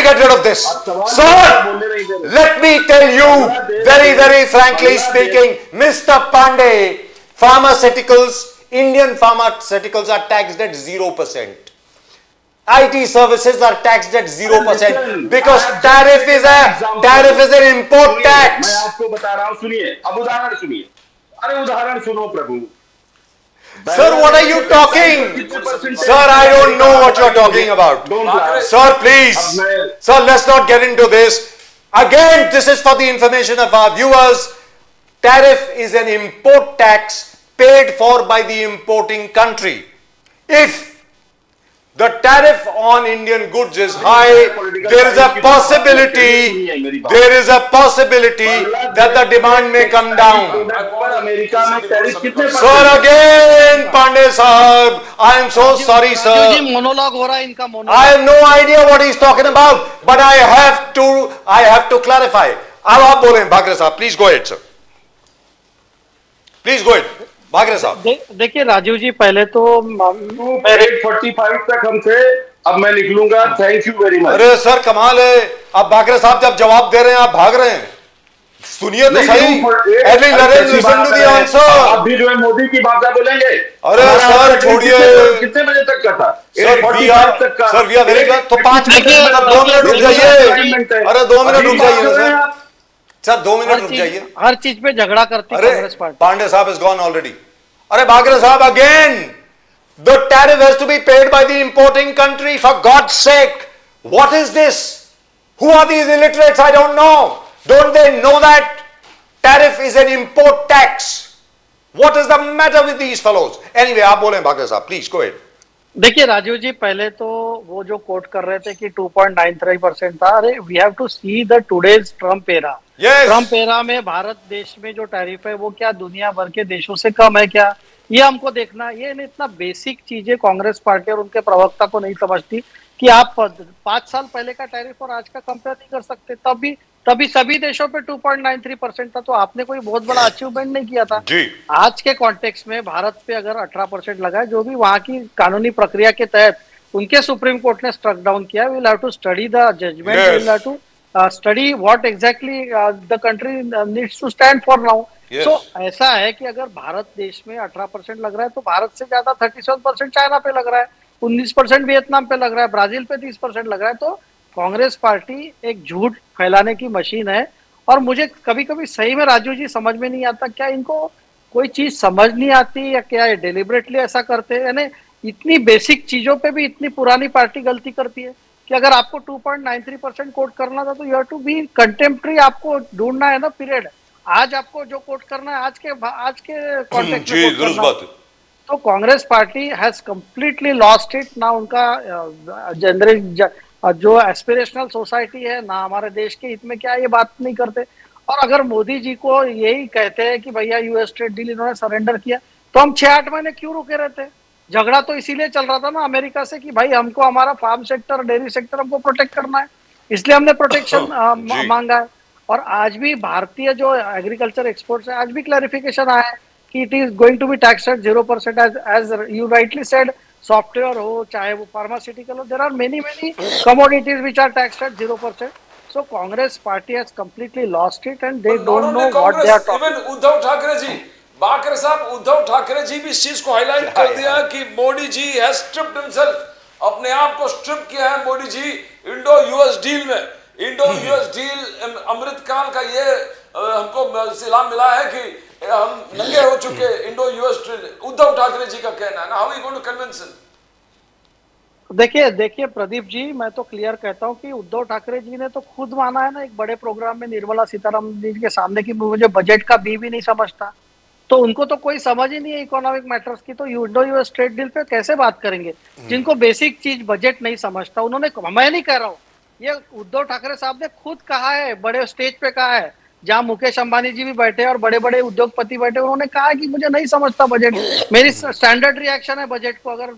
get rid of this. Sir, let me tell you, very frankly speaking, Mr. Pandey, pharmaceuticals, Indian pharmaceuticals are taxed at 0%. IT services are taxed at 0% because tariff is an import tax. मैं आपको बता रहा हूं, सुनिए, अब उदाहरण सुनिए। अरे उदाहरण सुनो प्रभु। Sir, what are you talking? Sir, I don't know what you're talking about. Sir, please. Sir, let's not get into this. Again, this is for the information of our viewers. Tariff is an import tax paid for by the importing country. If the tariff on Indian goods is high, there is a possibility that the demand may come down. America में tariff कितने Sir, again, Pandey Sahab, I am so sorry, जी sir. Monologue हो रहा है इनका I monologue. have no idea what he's talking about, but I have to clarify. अब आप बोलें, भागरे साहब, please go ahead, sir. Please go ahead, Bhagare साहब। देखिए राजीव जी, पहले तो मेरे 45 तक हम थे, अब मैं निकलूंगा। Thank you very much. अरे सर कमाल है, अब भागरे साहब जब जवाब दे रहे हैं आप भाग रहे हैं। सुनिए तो सही। At least let him listen to the answer. आप भी जो है मोदी की बात बोलेंगे। अरे सर छोड़िए। कितने बजे तक का था? Sir we are very good. तो 5 मिनट, 2 मिनट रुक जाइए। अरे 2 मिनट रुक जाइए ना सर। सर 2 मिनट रुक जाइए। हर चीज पे झगड़ा करती अरे कांग्रेस पार्टी। पांडे साहब इज गॉन ऑलरेडी। अरे भागरे साहब, again the tariff has to be paid by the importing country, for God's sake. What is this? Who are these illiterates? I don't know. Don't they know that tariff is an import tax? What is the matter with these fellows? Anyway, आप बोलें भागरे साहब, please go ahead. देखिए राजीव जी, पहले तो वो जो coat कर रहे थे कि 2.93% था, अरे we have to see the today's Trump era. Trump Yes. Era में भारत देश में जो टैरिफ है वो क्या दुनिया भर के देशों से कम है क्या? ये हमको देखना है। ये इतना बेसिक चीजें कांग्रेस पार्टी और उनके प्रवक्ता को नहीं समझती कि आप 5 साल पहले का टैरिफ और आज का कंपेयर नहीं कर सकते। तभी तभी सभी देशों पे 2.93% था, तो आपने कोई बहुत बड़ा अचीवमेंट नहीं किया था। जी। आज के कॉन्टेक्स्ट में भारत पे अगर 18% लगा है, जो भी वहां की कानूनी प्रक्रिया के तहत उनके सुप्रीम कोर्ट ने स्ट्रक डाउन किया, we will have to study the judgment, we will have Yes. To study what exactly the country needs to stand for now. So Yes. ऐसा है कि अगर भारत देश में 18% लग रहा है, तो भारत से ज्यादा 37% चाइना पे लग रहा है, 19% वियतनाम पे लग रहा है, ब्राजील पे 30% लग रहा है। तो कांग्रेस पार्टी एक झूठ फैलाने की मशीन है। और मुझे कभी कभी सही में राजू जी समझ में नहीं आता, क्या इनको कोई चीज समझ नहीं आती या क्या ये डेलिबरेटली ऐसा करते हैं? यानी इतनी बेसिक चीजों पे भी इतनी पुरानी पार्टी गलती करती है कि अगर आपको 2.93% कोट करना था, तो यू हैव टू बी कंटेम्प्ट्री, आपको ढूंढना है ना पीरियड। आज आपको जो कोट करना है, आज के कॉन्टेक्स्ट में जी, कोट दुरुस्त करना बात है। है। तो Congress party has completely lost it ना। उनका जनरल जो एस्पिरेशनल सोसाइटी है ना, हमारे देश के हित में क्या, ये बात नहीं करते। और अगर मोदी जी को यही कहते हैं कि भैया यूएस ट्रेड डील इन्होंने सरेंडर किया, तो हम 6-8 महीने क्यों रुके रहते? झगड़ा तो इसीलिए चल रहा था ना अमेरिका से कि भाई हमको हमारा फार्म सेक्टर, डेयरी सेक्टर हमको प्रोटेक्ट करना है, इसलिए हमने प्रोटेक्शन जी। मांगा है। और आज भी भारतीय जो एग्रीकल्चर एक्सपोर्ट्स है, आज भी क्लैरिफिकेशन आया है कि it is going to be tax at 0%, as you rightly said. Software हो चाहे वो फार्मास्यूटिकल हो, there are many many commodities which are tax at 0%। So Congress party has completely lost it and they But not don't know only what they are Congress, even talking. Uddhav Thackeray ji, बाकर साहब उद्धव ठाकरे जी भी इस चीज को highlight क्या कर दिया यार? कि Modi ji has stripped himself, अपने आप को स्ट्रिप किया है Modi ji Indo US deal में। इंडो यूएस डील अमृतकाल का ये हमको इल्हाम मिला है कि हम नंगे हो चुके Indo US deal. Uddhav Thackeray ji का कहना है ना, how you going to convince him? देखिए देखिए प्रदीप जी, मैं तो क्लियर कहता हूँ कि उद्धव ठाकरे जी ने तो खुद माना है ना एक बड़े प्रोग्राम में निर्मला सीतारमण जी के सामने, कि मुझे बजट का बी भी नहीं समझता। तो उनको तो कोई समझ ही नहीं है इकोनॉमिक मैटर्स की, तो इंडो यूएस ट्रेड डील पे कैसे बात करेंगे जिनको बेसिक चीज बजट नहीं समझता? उन्होंने, मैं नहीं कह रहा हूँ, ये उद्धव ठाकरे साहब ने खुद कहा है, बड़े स्टेज पे कहा है, जहां मुकेश अंबानी जी भी बैठे और बड़े बड़े उद्योगपति बैठे, उन्होंने कहा है कि मुझे नहीं समझता बजट। मेरी स्टैंडर्ड रिएक्शन है बजट को, अगर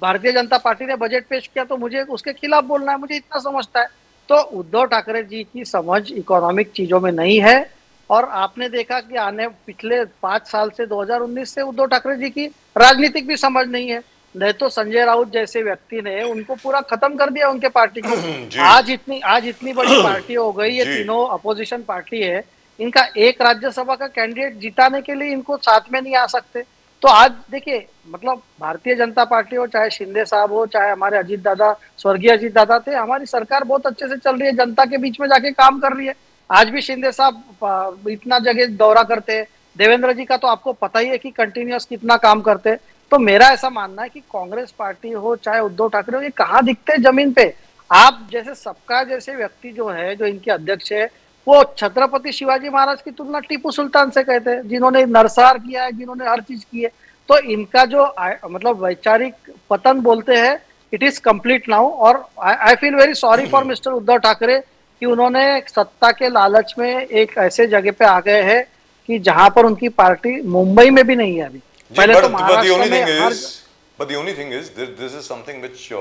भारतीय जनता पार्टी ने बजट पेश किया तो मुझे उसके खिलाफ बोलना है, मुझे इतना समझता है। तो उद्धव ठाकरे जी की समझ इकोनॉमिक चीजों में नहीं है। और आपने देखा कि आने पिछले 5 साल से 2019 से उद्धव ठाकरे जी की राजनीतिक भी समझ नहीं है। नहीं तो संजय राउत जैसे व्यक्ति ने उनको पूरा खत्म कर दिया उनके पार्टी को। जी। आज इतनी बड़ी पार्टी हो गई, ये जी। तीनों अपोजिशन पार्टी है, इनका एक राज्यसभा का कैंडिडेट जिताने के लिए इनको साथ में नहीं आ सकते। तो आज देखिए, मतलब भारतीय जनता पार्टी हो, चाहे शिंदे साहब हो, चाहे हमारे अजीत दादा, स्वर्गीय अजीत दादा थे, हमारी सरकार बहुत अच्छे से चल रही है, जनता के बीच में जाके काम कर रही है। आज भी शिंदे साहब इतना जगह दौरा करते हैं। देवेंद्र जी का तो आपको पता ही है कि कंटिन्यूअस कितना काम करते हैं। तो मेरा ऐसा मानना है कि कांग्रेस पार्टी हो चाहे उद्धव ठाकरे हो, ये कहाँ दिखते हैं जमीन पे? आप जैसे सबका जैसे व्यक्ति जो है, जो इनके अध्यक्ष है, वो छत्रपति शिवाजी महाराज की तुलना टीपू सुल्तान से कहते हैं, जिन्होंने नरसंहार किया है, जिन्होंने हर चीज की है। तो इनका जो मतलब वैचारिक पतन बोलते हैं, इट इज कंप्लीट नाउ। और I feel very sorry for mister Uddhav Thackeray कि उन्होंने सत्ता के लालच में एक ऐसे जगह पे आ गए हैं कि जहां पर उनकी पार्टी मुंबई में भी नहीं है अभी। पहले तो But the महाराष्ट्र only में thing her is, but the only thing is, this is something which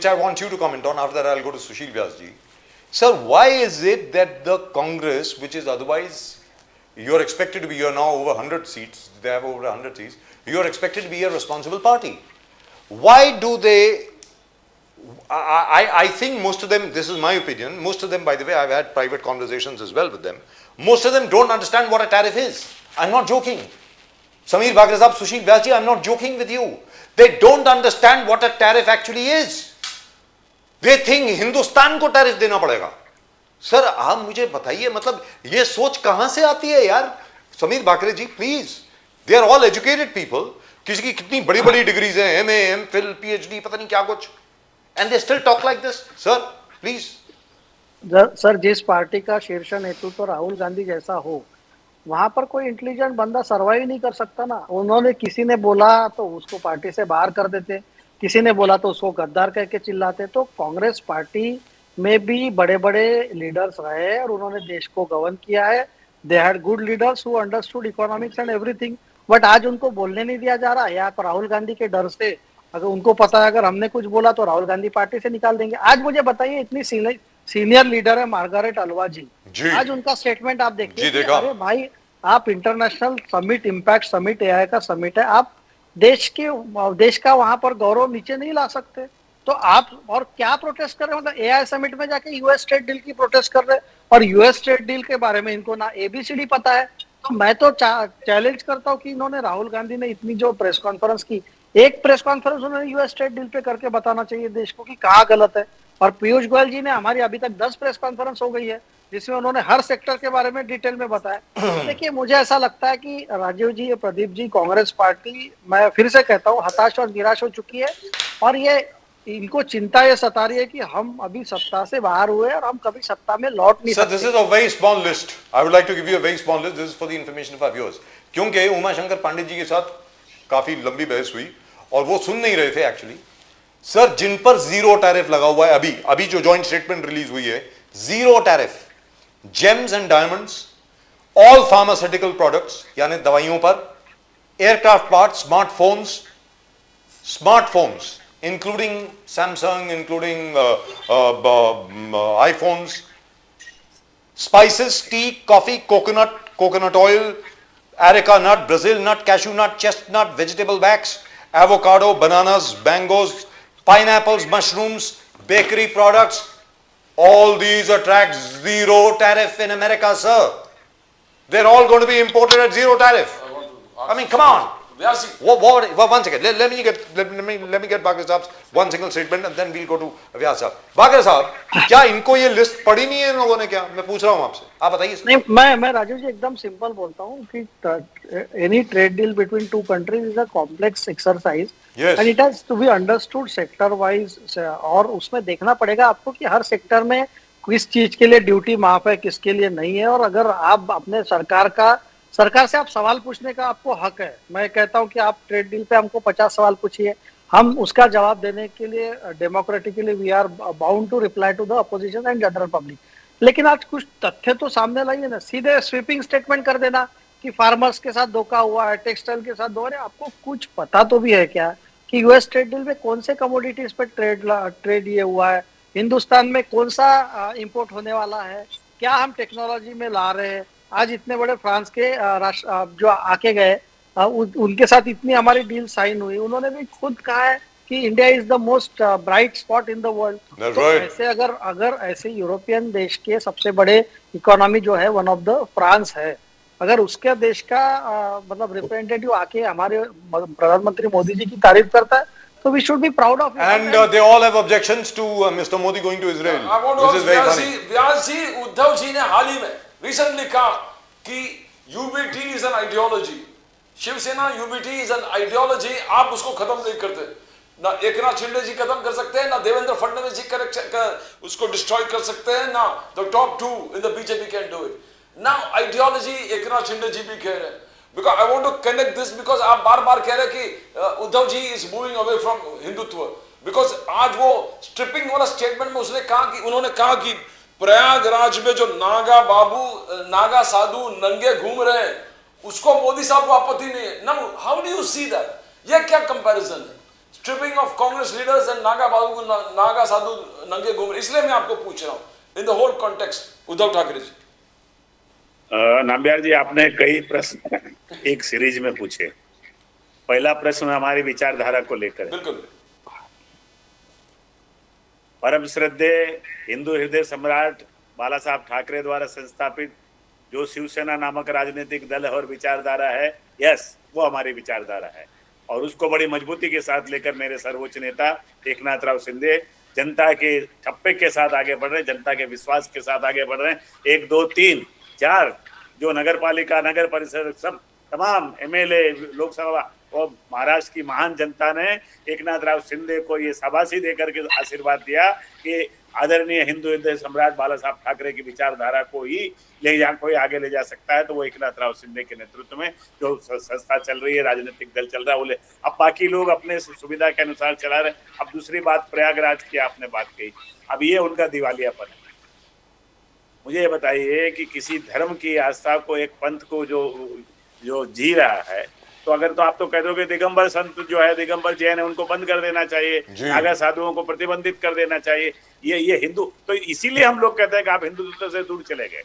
I want you to comment on. After that, I'll go to Sushil Vyas ji. Sir, why is it that the Congress, which is otherwise, you're expected to be, you're now over 100 seats, they have over 100 seats, you're expected to be a responsible party. Why do they, I think most of them, this is my opinion, most of them, by the way, I've had private conversations as well with them, most of them don't understand what a tariff is. I'm not joking. Sameer Bhagre Sahab, Sushil Vyas ji, I'm not joking with you. They don't understand what a tariff actually is. They think Hindustan को tariff देना पड़ेगा। Sir आप मुझे बताइए, मतलब ये सोच कहां से आती है यार? Sameer Bhakre ji please, they are all educated people, किसी की कितनी बड़ी बड़ी डिग्रीज हैं, एमए, एमफिल, पीएचडी, पता नहीं क्या कुछ, and they still talk like this. Sir please. Sir, जिस पार्टी का शीर्ष नेतृत्व तो राहुल गांधी जैसा हो, वहां पर कोई इंटेलिजेंट बंदा सर्वाइव नहीं कर सकता ना। उन्होंने, किसी ने बोला तो उसको पार्टी से बाहर कर देते, किसी ने बोला तो उसको गद्दार कह के चिल्लाते। तो कांग्रेस पार्टी में भी बड़े बड़े लीडर्स रहे और उन्होंने देश को गवर्न किया है। They had good leaders who understood economics and everything. But आज उनको बोलने नहीं दिया जा रहा, या तो राहुल गांधी के डर से, अगर उनको पता है अगर हमने कुछ बोला तो राहुल गांधी पार्टी से निकाल देंगे। आज मुझे बताइए, इतनी सीनियर लीडर है मार्गारेट अलवा जी, जी आज उनका स्टेटमेंट आप देखिए जी कि देखा। अरे भाई, आप international summit, impact summit, AI का समिट है, आप देश का वहां पर गौरव नीचे नहीं ला सकते। तो आप और क्या प्रोटेस्ट कर रहे हैं? मतलब एआई समिट में जाके यूएस ट्रेड डील की प्रोटेस्ट कर रहे हैं, और यूएस ट्रेड डील के बारे में इनको ना एबीसीडी पता है। तो मैं तो चैलेंज करता हूं कि इन्होंने, राहुल गांधी ने इतनी जो प्रेस कॉन्फ्रेंस की, एक प्रेस कॉन्फ्रेंस उन्होंने यूएस ट्रेड डील पे करके बताना चाहिए देश को कि कहाँ गलत है। और पीयूष गोयल जी ने, हमारी अभी तक 10 प्रेस कॉन्फ्रेंस हो गई है जिसमें उन्होंने हर सेक्टर के बारे में डिटेल में बताया। देखिए, मुझे ऐसा लगता है कि राजीव जी, प्रदीप जी, कांग्रेस पार्टी, मैं फिर से कहता हूँ, हताश और निराश हो चुकी है। और ये, इनको चिंता ये सता रही है कि हम अभी सत्ता से बाहर हुए और हम कभी सत्ता में लौट नहीं Sir, सकते। this is a very small list. I would like to give you a very small list. This is for the information of our viewers. क्योंकि उमा शंकर पांडे जी के साथ काफी लंबी बहस हुई और वो सुन नहीं रहे थे एक्चुअली। सर, जिन पर जीरो टैरिफ लगा हुआ है, अभी अभी जो जॉइंट स्टेटमेंट रिलीज हुई है, zero tariff, James and diamonds, all pharmaceutical products यानी दवाइयों पर, aircraft part, smartphones, including Samsung, including iPhones, spices, tea, coffee, coconut oil, areca nut, Brazil nut, cashew nut, chestnut, vegetable wax, avocado, bananas, mangoes, pineapples, mushrooms, bakery products. All these attract zero tariff in America, sir. They're all going to be imported at zero tariff. I mean, come on. Vyas ji, One second. Let me get Baghre Saab's one single statement and then we'll go to Vyas Saab. Baghre Saab, क्या इनको ये list पढ़ी नहीं है इन लोगों ने? क्या, मैं पूछ रहा हूँ आपसे, आप बताइए। नहीं, मैं राजीव जी एकदम सिंपल बोलता हूँ कि any trade deal between two countries is a complex exercise Yes. And it has to be understood sector wise. और उसमें देखना पड़ेगा आपको कि हर सेक्टर में किस चीज के लिए ड्यूटी माफ है, किसके लिए नहीं है। और अगर आप अपने सरकार से आप सवाल पूछने का आपको हक है। मैं कहता हूं कि आप ट्रेड डील पे हमको 50 सवाल पूछिए, हम उसका जवाब देने के लिए democratically we are bound to reply to the opposition and general public. लेकिन आज कुछ तथ्य तो सामने लाइए ना, सीधे स्वीपिंग स्टेटमेंट कर देना कि फार्मर्स के साथ धोखा हुआ है, टेक्सटाइल के साथ धोखा। आपको कुछ पता तो भी है क्या कि यूएस ट्रेड डील में कौन से कमोडिटीज पे ट्रेड ये हुआ है, हिंदुस्तान में कौन सा इंपोर्ट होने वाला है, क्या हम टेक्नोलॉजी में ला रहे हैं। आज इतने बड़े फ्रांस के जो आके गए, उनके साथ इतनी हमारी डील साइन हुई, उन्होंने भी खुद कहा है कि India is the most bright spot in the world. That's तो right. ऐसे अगर ऐसे यूरोपियन देश के सबसे बड़े इकोनॉमी जो है वन ऑफ द फ्रांस है, अगर उसके देश का मतलब रिप्रेजेंटेटिव आके हमारे प्रधानमंत्री मोदी जी की तारीफ करता है, तो we should be proud of. And they all have objections to Mr. Modi going to Israel. I want to This ask is very Vyas funny. ji, Vyas ji, Uddhav ji ने हाल ही में रिसेंटली कहा कि UBT is an ideology, Shiv Sena UBT is an ideology, आप उसको खत्म नहीं करते। ना एकनाथ शिंदे जी खत्म कर सकते हैं, ना देवेंद्र फडणवीस जी उसको डिस्ट्रॉय कर सकते हैं, ना the top two in the BJP can do it. Now ideology Eknath Shinde ji भी कह रहे हैं। Because I want to connect this, because आप बार बार कह रहे हैं कि Uddhav ji is moving away from Hindutva. Because आज वो स्ट्रिपिंग वाला स्टेटमेंट में उन्होंने कहा कि प्रयागराज में जो नागा साधु नंगे घूम रहे हैं, उसको मोदी साहब को आपत्ति नहीं है। Now how do you see that? ये क्या कंपैरिजन है? Stripping of Congress leaders and नागा साधु नंगे घूम रहे। इसलिए मैं आपको पूछ रहा हूं in the whole context. Uddhav Thackeray ji, Nambiar ji, आपने कई प्रश्न एक सीरीज में पूछे। पहला प्रश्न हमारी विचारधारा को लेकर है। बिल्कुल परम श्रद्धेय हिंदू हृदय सम्राट बाला साहब ठाकरे द्वारा संस्थापित जो शिवसेना नामक राजनीतिक दल और विचारधारा है, यस, वो हमारी विचारधारा है और उसको बड़ी मजबूती के साथ लेकर मेरे सर्वोच्च नेता एकनाथ राव शिंदे जनता के ठप्पे के साथ आगे बढ़ रहे हैं, जनता के विश्वास के साथ आगे बढ़ रहे हैं। 1, 2, 3, 4 जो नगर पालिका, नगर परिषद, सब तमाम एमएलए, लोकसभा और महाराष्ट्र की महान जनता ने एकनाथ राव शिंदे को ये शाबाशी देकर के आशीर्वाद दिया कि आदरणीय हिंदू हृदय सम्राट बाला साहब ठाकरे की विचारधारा को ही कोई आगे ले जा सकता है तो वो एकनाथ राव शिंदे के नेतृत्व में जो संस्था चल रही है, राजनीतिक दल चल रहा है, बोले अब बाकी लोग अपने सुविधा के अनुसार चला रहे। अब दूसरी बात, प्रयागराज की आपने बात कही, अब ये उनका दिवालियापन है। मुझे ये बताइए कि किसी धर्म की आस्था को, एक पंथ को जो जी रहा है, तो अगर तो आप तो कह दोगे दिगंबर संत जो है, दिगंबर जैन है, उनको बंद कर देना चाहिए, नागा साधुओं को प्रतिबंधित कर देना चाहिए, ये हिंदू, तो इसीलिए हम लोग कहते हैं कि आप हिंदुत्व से दूर चले गए।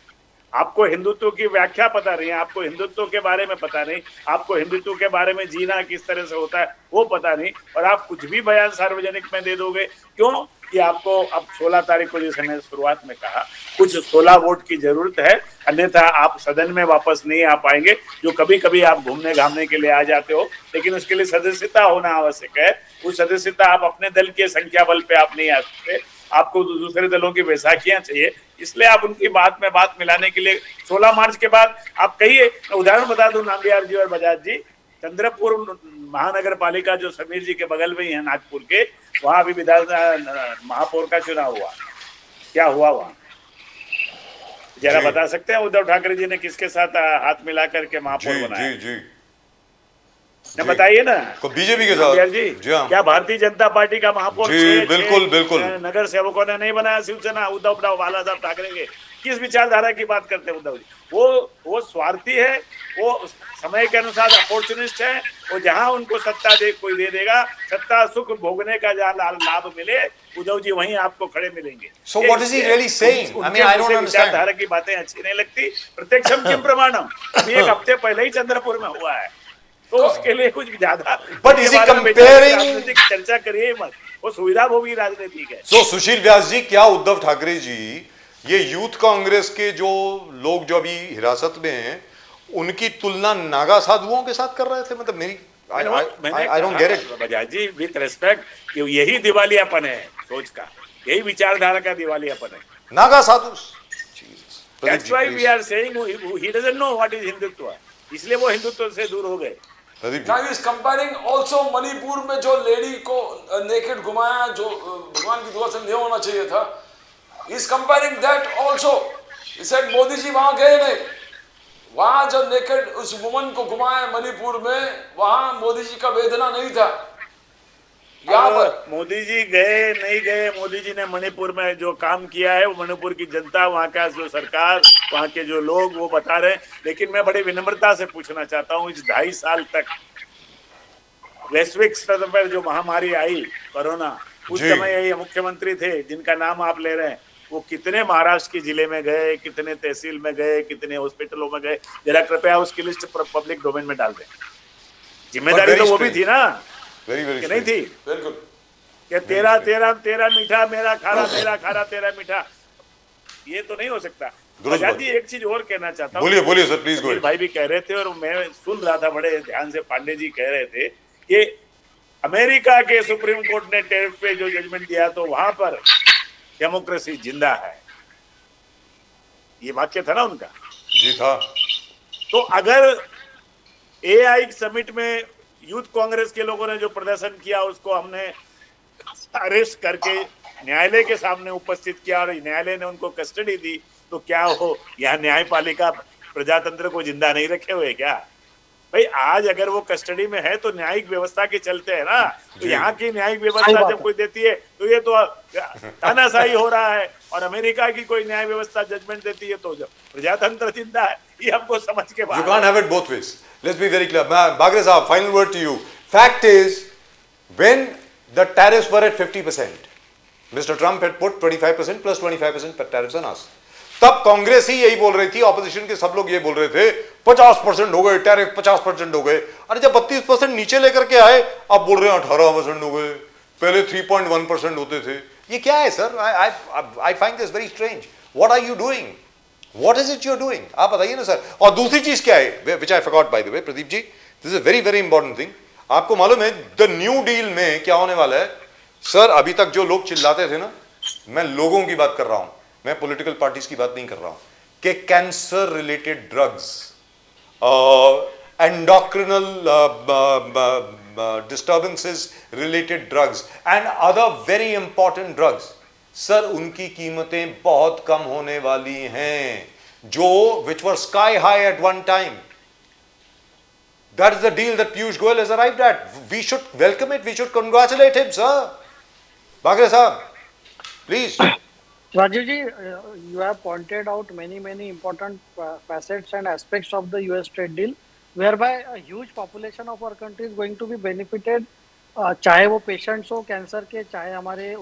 आपको हिंदुत्व की व्याख्या पता नहीं है, आपको हिंदुत्व के बारे में पता नहीं, आपको हिंदुत्व के बारे में जीना किस तरह से होता है वो पता नहीं, और आप कुछ भी बयान सार्वजनिक में दे दोगे। क्यों कि आपको अब 16 तारीख को, जैसे मैंने शुरुआत में कहा, कुछ 16 वोट की जरूरत है, अन्यथा आप सदन में वापस नहीं आ पाएंगे। जो कभी कभी आप घूमने घामने के लिए आ जाते हो, लेकिन उसके लिए सदस्यता होना आवश्यक है। उस सदस्यता आप अपने दल के संख्या बल पे आप नहीं आ सकते, आपको दूसरे दलों की बैसाखियां चाहिए। इसलिए आप उनकी बात में बात मिलाने के लिए 16 मार्च के बाद आप कहिए, उदाहरण बता दूं, नामबिहार जी और बजाज जी, चंद्रपुर महानगर पालिका जो समीर जी के बगल में ही है नागपुर के, वहां अभी विधानसभा महापौर का चुनाव हुआ, क्या हुआ वहां जरा बता सकते हैं? उद्धव ठाकरे जी ने किसके साथ हाथ मिला करके महापौर बनाया? जी न बताइए ना, बीजेपी के साथ जी हाँ। क्या भारतीय जनता पार्टी का महापौर बिल्कुल नगर सेवकों ने नहीं बनाया? शिवसेना उद्धव बाला साहब ठाकरे के किस विचारधारा की बात करते हैं उद्धव जी? वो स्वार्थी है, वो समय के अनुसार अपॉर्चुनिस्ट है, वो जहां उनको सत्ता कोई दे देगा, सत्ता सुख भोगने का जहां लाभ मिले, उद्धव जी वहीं आपको खड़े मिलेंगे। So what is he really saying? I mean, I don't understand. विचारधारा की बातें अच्छी नहीं लगती। प्रत्यक्षम किम प्रमाणम, अभी एक हफ्ते पहले ही चंद्रपुर में हुआ है, तो उसके लिए कुछ ज्यादा But is he comparing? चर्चा करिए मत, वो सुविधा भोगी राजनीतिक है। So सुशील व्यास जी, क्या उद्धव ठाकरे जी ये यूथ कांग्रेस के जो लोग जो अभी हिरासत में हैं, उनकी तुलना नागा साधुओं के साथ कर रहे थे? मतलब मेरी I don't get it. Bajaj ji, with respect, यही दिवालियापन है सोच का, यही विचारधारा का दिवालियापन है। नागा साधु, That's why we are saying he doesn't know what is Hindutva, इसलिए वो हिंदुत्व से दूर हो गए। Now he is comparing also Manipur में जो लेडी को नेकेड घुमाया, जो भगवान की दुआ से नहीं होना चाहिए था, he is comparing that also. He said Modi ji वहां गए नहीं, वहां जो नेकेड उस वुमन को घुमाया मणिपुर में, वहां मोदी जी का वेदना नहीं था। यहाँ पर मोदी जी गए नहीं गए, मोदी जी ने मणिपुर में जो काम किया है वो मणिपुर की जनता, वहाँ का जो सरकार, वहाँ के जो लोग वो बता रहे हैं। लेकिन मैं बड़ी विनम्रता से पूछना चाहता हूँ, इस 2.5 साल तक वैश्विक स्तर पर जो महामारी आई कोरोना, उस समय ये मुख्यमंत्री थे जिनका नाम आप ले रहे हैं, वो कितने महाराष्ट्र के जिले में गए, कितने तहसील में गए, कितने हॉस्पिटलों में गए? जरा कृपया उसकी लिस्ट पब्लिक डोमेन में डाल दें। जिम्मेदारी तो वो भी थी ना, कि नहीं थी? बिल्कुल। कि तेरा मीठा मेरा खारा, मेरा खारा तेरा मीठा, ये तो नहीं हो सकता। आजादी, एक चीज और कहना चाहता हूँ, बोलिए सर प्लीज। भाई भी कह रहे थे और मैं सुन रहा था बड़े ध्यान से, पांडे जी कह रहे थे कि अमेरिका के सुप्रीम कोर्ट ने टैरिफ पे जो जजमेंट दिया तो वहां पर डेमोक्रेसी जिंदा है, ये वाक्य था ना उनका? जी था। तो अगर एआई समिट में यूथ कांग्रेस के लोगों ने जो प्रदर्शन किया, उसको हमने अरेस्ट करके न्यायालय के सामने उपस्थित किया और न्यायालय ने उनको कस्टडी दी, तो क्या हो, यहाँ न्यायपालिका प्रजातंत्र को जिंदा नहीं रखे हुए क्या? भाई आज अगर वो कस्टडी में है तो न्यायिक व्यवस्था के चलते है ना, तो यहाँ की न्यायिक व्यवस्था जब कोई देती है तो ये तो तानाशाही हो रहा है, और अमेरिका की कोई न्याय व्यवस्था जजमेंट देती है तो जब प्रजातंत्र जिंदा है, ये हमको समझ के बाहर। You can't have it both ways. Let's be very clear. Bagre साहब, final word to you. Fact is, when the tariffs were at 50%, Mr. Trump had put 25% plus 25% tariffs on us. तब कांग्रेस ही यही बोल रही थी, ऑपोजिशन के सब लोग ये बोल रहे थे 50% हो गए टैरिफ, 50% हो गए। अरे जब 32% नीचे लेकर के आए, अब बोल रहे हैं 18% हो गए, पहले 3.1% होते थे। ये क्या है sir? I find this very strange. What are you doing? What is it you are doing? आप बताइए ना सर। और दूसरी चीज क्या है, which I forgot by the way, Pradeep ji, this is very very important thing. आपको मालूम है द न्यू डील में क्या होने वाला है? सर अभी तक जो लोग चिल्लाते थे ना, मैं लोगों की बात कर रहा हूं, मैं पॉलिटिकल पार्टीज की बात नहीं कर रहा हूं, कि cancer related drugs, endocrinal disturbances related drugs and other very important drugs, sir उनकी कीमतें बहुत कम होने वाली हैं, जो which were sky high at one time. That is the deal that Piyush Goyal has arrived at. We should welcome it. We should congratulate him, sir. Bagre sahab, please. Rajiv ji, you have pointed out many important facets and aspects of the US trade deal, whereby a huge population of our country is going to be benefited. चाहे वो patients हो cancer के, चाहे हमारे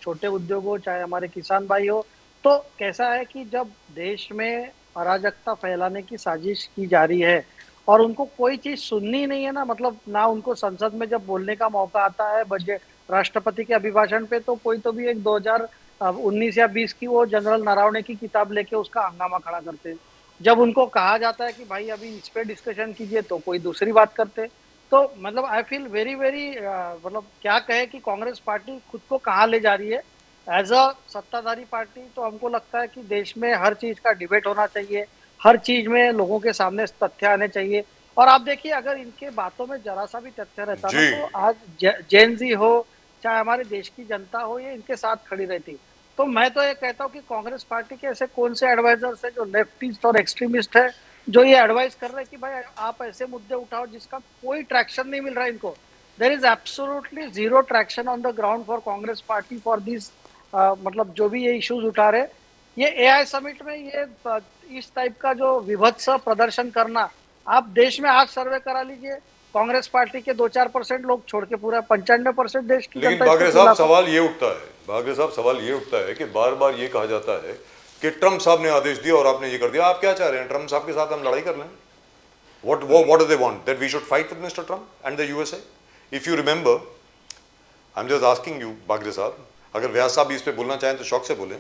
छोटे उद्योग हो, चाहे हमारे किसान भाई हो. तो कैसा है कि जब देश में अराजकता फैलाने की साजिश की जा रही है और उनको कोई चीज सुननी नहीं है ना, मतलब ना उनको संसद में जब बोलने का मौका आता है बजट राष्ट्रपति के अभिभाषण पे, तो कोई तो भी एक 2019 या 20 की वो जनरल नरवणे की किताब लेके उसका हंगामा खड़ा करते हैं. जब उनको कहा जाता है कि भाई अभी इस पे डिस्कशन कीजिए तो कोई दूसरी बात करते. तो मतलब आई फील वेरी मतलब क्या कहे कि कांग्रेस पार्टी खुद को कहाँ ले जा रही है एज अ सत्ताधारी पार्टी. तो हमको लगता है कि देश में हर चीज का डिबेट होना चाहिए, हर चीज में लोगों के सामने तथ्य आने चाहिए. और आप देखिए अगर इनके बातों में जरा सा भी तथ्य रहता ना, तो आज जेन जी हो चाहे हमारे देश की जनता हो, ये इनके साथ खड़ी रहती. तो मैं तो ये कहता हूँ कि कांग्रेस पार्टी के ऐसे कौन से एडवाइजर्स है जो लेफ्टिस्ट और एक्सट्रीमिस्ट है, जो ये एडवाइस कर रहे हैं कि भाई आप ऐसे मुद्दे उठाओ जिसका कोई ट्रैक्शन नहीं मिल रहा है इनको. There is absolutely zero traction on the ground for Congress party for this. मतलब जो भी ये इश्यूज उठा रहे, ये एआई समिट में ये इस टाइप का जो विभत्स प्रदर्शन करना, आप देश में आज सर्वे करा लीजिए, कांग्रेस पार्टी के 2-4% लोग छोड़ के पूरा 95% देश की लेकिन बागरे साहब सवाल ये उठता है, बागरे साहब सवाल ये उठता है कि बार बार ये कहा जाता है कि ट्रम्प साहब ने आदेश दिया और आपने ये कर दिया. आप क्या चाह रहे हैं, ट्रम्प साहब के साथ हम लड़ाई कर लें? What do they want? That we should fight with Mr. Trump and the USA? If you remember, I'm just asking you, Bagre साहब, अगर व्यास साहब इस पे बोलना चाहें तो शौक से बोलें.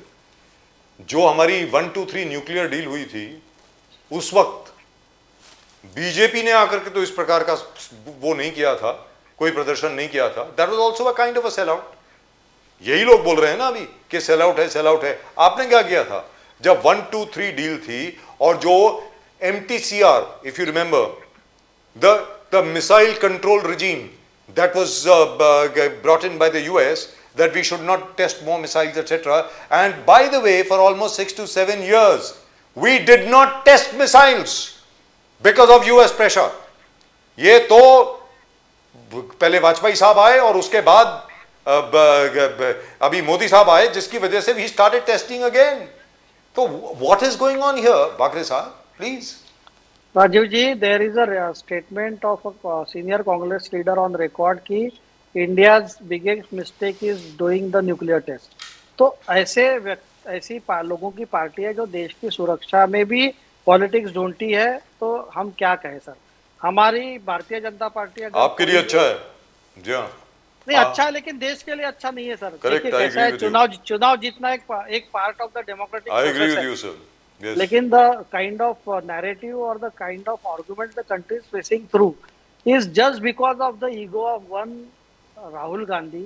जो हमारी 1-2-3 न्यूक्लियर डील हुई थी, उस वक्त बीजेपी ने आकर के तो इस प्रकार का वो नहीं किया था, कोई प्रदर्शन नहीं किया था. That was also a kind of a sell out. यही लोग बोल रहे हैं ना अभी कि सेल आउट है, सेल आउट है. आपने क्या किया था जब 1-2-3 डील थी और जो MTCR, if you remember, the missile control regime that was brought in by the US, that we should not test more missiles, etc. And by the way, for almost 6 to 7 years, we did not test missiles because of US pressure. ये तो पहले वाजपेयी साहब आए और उसके बाद अभी मोदी साहब आए, जिसकी वजह से we started testing again. तो what is going on here, Bagre साहब, please? Rajiv ji, there is a statement of a senior Congress leader on record कि India's biggest mistake is doing the nuclear test. तो ऐसी लोगों की पार्टी है जो देश की सुरक्षा में भी पॉलिटिक्स ढूंढती है. तो हम क्या कहें सर, हमारी भारतीय जनता पार्टी अगर आपके लिए अच्छा है जी, हाँ नहीं अच्छा है, लेकिन देश के लिए अच्छा नहीं है सर. देखिए कैसा है, चुनाव जीतना एक part of the democratic process है. Yes. लेकिन द काइंड ऑफ नैरेटिव और the kind of argument the country is facing through is just because of the ego of one Rahul Gandhi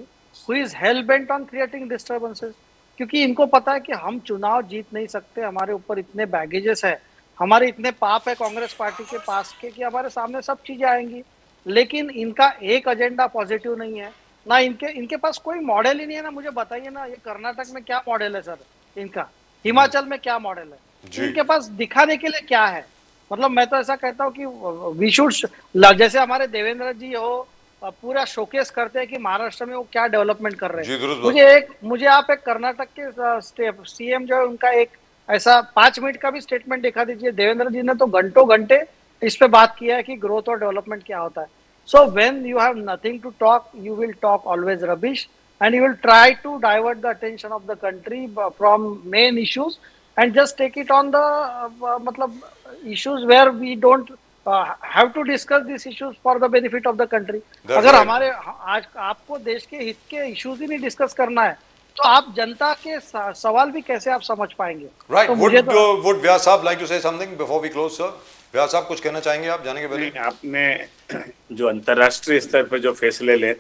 who is hello bent on creating disturbances. क्योंकि इनको पता है कि हम चुनाव जीत नहीं सकते, हमारे ऊपर इतने बैगेजेस है, हमारे इतने पाप है कांग्रेस पार्टी के पास के कि हमारे सामने सब चीजें आएंगी. लेकिन इनका एक एजेंडा पॉजिटिव नहीं है ना, इनके पास कोई मॉडल ही नहीं है ना. मुझे बताइए ना, ये कर्नाटक में क्या मॉडल है सर इनका, हिमाचल में क्या मॉडल है, इनके पास दिखाने के लिए क्या है. मतलब मैं तो ऐसा कहता हूँ कि वी शुड, जैसे हमारे देवेंद्र जी हो, पूरा शोकेस करते हैं कि महाराष्ट्र में वो क्या डेवलपमेंट कर रहे हैं. मुझे आप एक कर्नाटक के सीएम जो है उनका एक ऐसा 5 मिनट का भी स्टेटमेंट दिखा दीजिए. देवेंद्र जी ने तो घंटों घंटे इस पे बात किया है कि ग्रोथ और डेवलपमेंट क्या होता है. So when you have nothing to talk, you will talk always rubbish and you will try to divert the attention of the country from main issues and just take it on the matlab issues where we don't have to discuss these issues for the benefit of the country. अगर हमारे आज आपको देश के हित के issues ही नहीं discuss करना है तो आप जनता के सवाल भी कैसे आप समझ पाएंगे. Right. Would Vyas साहब like to say something before we close, sir? व्यास साहब कुछ कहना चाहेंगे आप जाने के पहले? आपने जो अंतर्राष्ट्रीय स्तर पर जो फैसले ले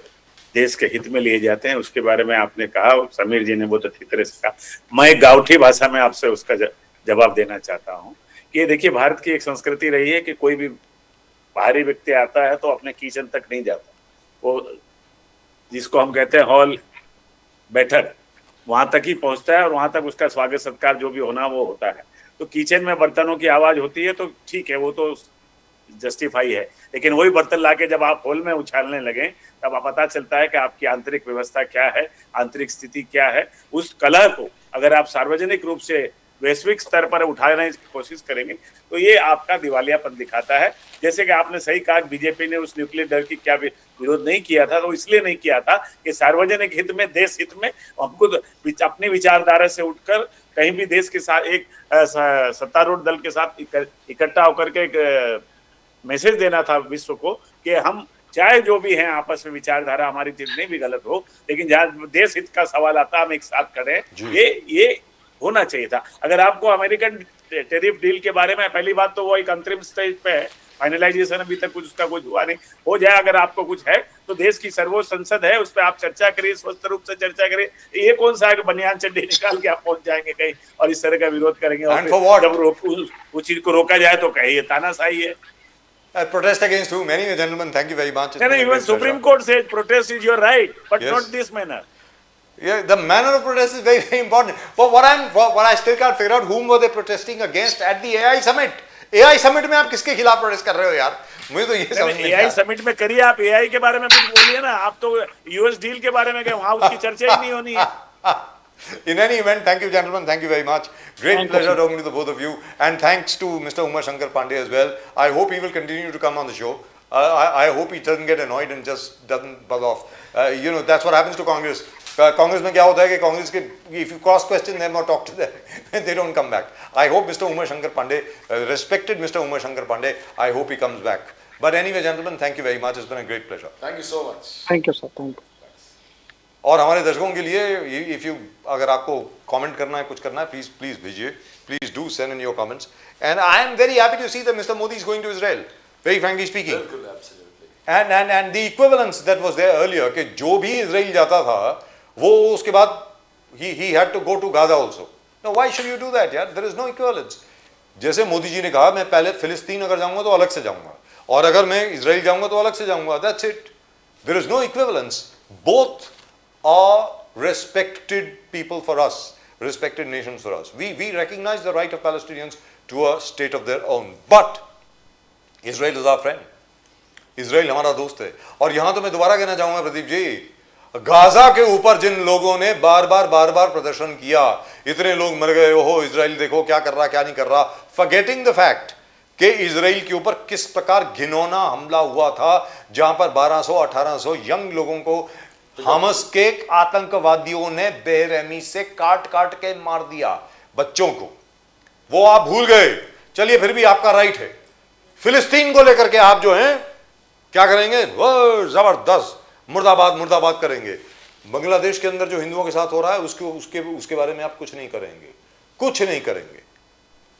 देश के हित में लिए जाते हैं उसके बारे में आपने कहा, समीर जी ने बहुत अच्छी तरह से कहा. मैं गाउठी भाषा में आपसे उसका जवाब देना चाहता हूं कि देखिए, भारत की एक संस्कृति रही है कि कोई भी बाहरी व्यक्ति आता है तो अपने किचन तक नहीं जाता. वो जिसको हम कहते हैं हॉल बैठक, वहां तक ही पहुंचता है और वहां तक उसका स्वागत सत्कार जो भी होना वो होता है। तो किचन में बर्तनों की आवाज होती है तो ठीक है, वो तो जस्टिफाई है, लेकिन वही बर्तन लाके जब आप हॉल में उछालने लगे तब पता चलता है कि आपकी आंतरिक व्यवस्था क्या है, आंतरिक स्थिति क्या है। उस कलह को अगर आप सार्वजनिक रूप से वैश्विक स्तर पर उठाने की कोशिश करेंगे तो ये आपका दिवालियापन दिखाता है। जैसे कि आपने सही कहा, बीजेपी ने उस न्यूक्लियर डर की क्या विरोध नहीं किया था, तो इसलिए नहीं किया था कि सार्वजनिक हित में, देश हित में हमको अपनी विचारधारा से उठकर कहीं भी देश के साथ एक सत्तारूढ़ दल के साथ इकट्ठा होकर के एक मैसेज देना था विश्व को कि हम चाहे जो भी हैं आपस में विचारधारा हमारी जितनी भी गलत हो, लेकिन जहाँ देश हित का सवाल आता हम एक साथ खड़े। ये होना चाहिए था। अगर आपको अमेरिकन टेरिफ डील के बारे में, पहली बात तो वो एक अंतरिम स्टेज पे है, फाइनलाइजेशन अभी तक उसका कुछ हुआ नहीं, हो जाए अगर आपको कुछ है तो देश की सर्वोच्च संसद है, उस पर आप चर्चा करिए, स्वस्थ रूप से चर्चा करिए। ये कौन सा है कि बनियान चड्डी निकाल के आप पहुंच जाएंगे कहीं और इस तरह का विरोध करेंगे और जब उस चीज को रोका जाए तो कहे ये तानाशाही है। Protest against whom? Anyway, gentlemen, thank you very much. No, even Supreme Court says protest is your right, but Yes. not this manner. Yeah, the manner of protest is very, very important. But what I still can't figure out, whom were they protesting against at the AI summit? AI summit में आप किसके खिलाफ protest कर रहे हो यार? मुझे तो ये समझ नहीं AI समिट में करिए, आप AI के बारे में कुछ बोलिए ना। आप तो यूएस डील के बारे में कहें, वहां उसकी चर्चा ही नहीं होनी है। In any event, thank you, gentlemen. Thank you very much. Great pleasure talking to the both of you. And thanks to Mr. Umar Shankar Pandey as well. I hope he will continue to come on the show. I hope he doesn't get annoyed and just doesn't bug off. That's what happens to Congress. Congress में क्या होता है कि Congress के, if you cross question them or talk to them, they don't come back. I hope Mr. Umar Shankar Pandey, respected Mr. Umar Shankar Pandey, I hope he comes back. But anyway, gentlemen, thank you very much. It's been a great pleasure. Thank you so much. Thank you sir, thank you. और हमारे दर्शकों के लिए, if you अगर आपको comment करना है, कुछ करना है, प्लीज भेजिए, please do send in your comments. And I am very happy to see that mister Modi is going to Israel, very frankly speaking. बिल्कुल, absolutely. And the equivalence that was there earlier कि जो भी Israel जाता था वो उसके बाद ही had to go to Gaza also. No, why should you do that यार? There is no equivalence. जैसे मोदी जी ने कहा मैं पहले फिलिस्तीन अगर जाऊंगा तो अलग से जाऊंगा, और अगर मैं इजराइल जाऊंगा तो अलग से जाऊंगा, that's it. There is no equivalence. Both are respected people for us, respected nations for us. We recognize the right of Palestinians to a state of their own. But Israel is our friend. Israel हमारा दोस्त है। और यहां तो मैं दोबारा कहना चाहूंगा प्रदीप जी, गाजा के ऊपर जिन लोगों ने बार बार प्रदर्शन किया, इतने लोग मर गए, ओहो इजराइल देखो क्या कर रहा क्या नहीं कर रहा, forgetting the fact कि इजराइल के ऊपर किस प्रकार घिनौना हमला हुआ था, जहां पर 1200-1800 यंग लोगों को हमस के आतंकवादियों ने बेरहमी से काट के मार दिया, बच्चों को। वो आप भूल गए। चलिए फिर भी आपका राइट है। फिलिस्तीन को लेकर के आप जो हैं क्या करेंगे? वो जबरदस्त मुर्दाबाद करेंगे। बांग्लादेश के अंदर जो हिंदुओं के साथ हो रहा है उसके बारे में आप कुछ नहीं करेंगे।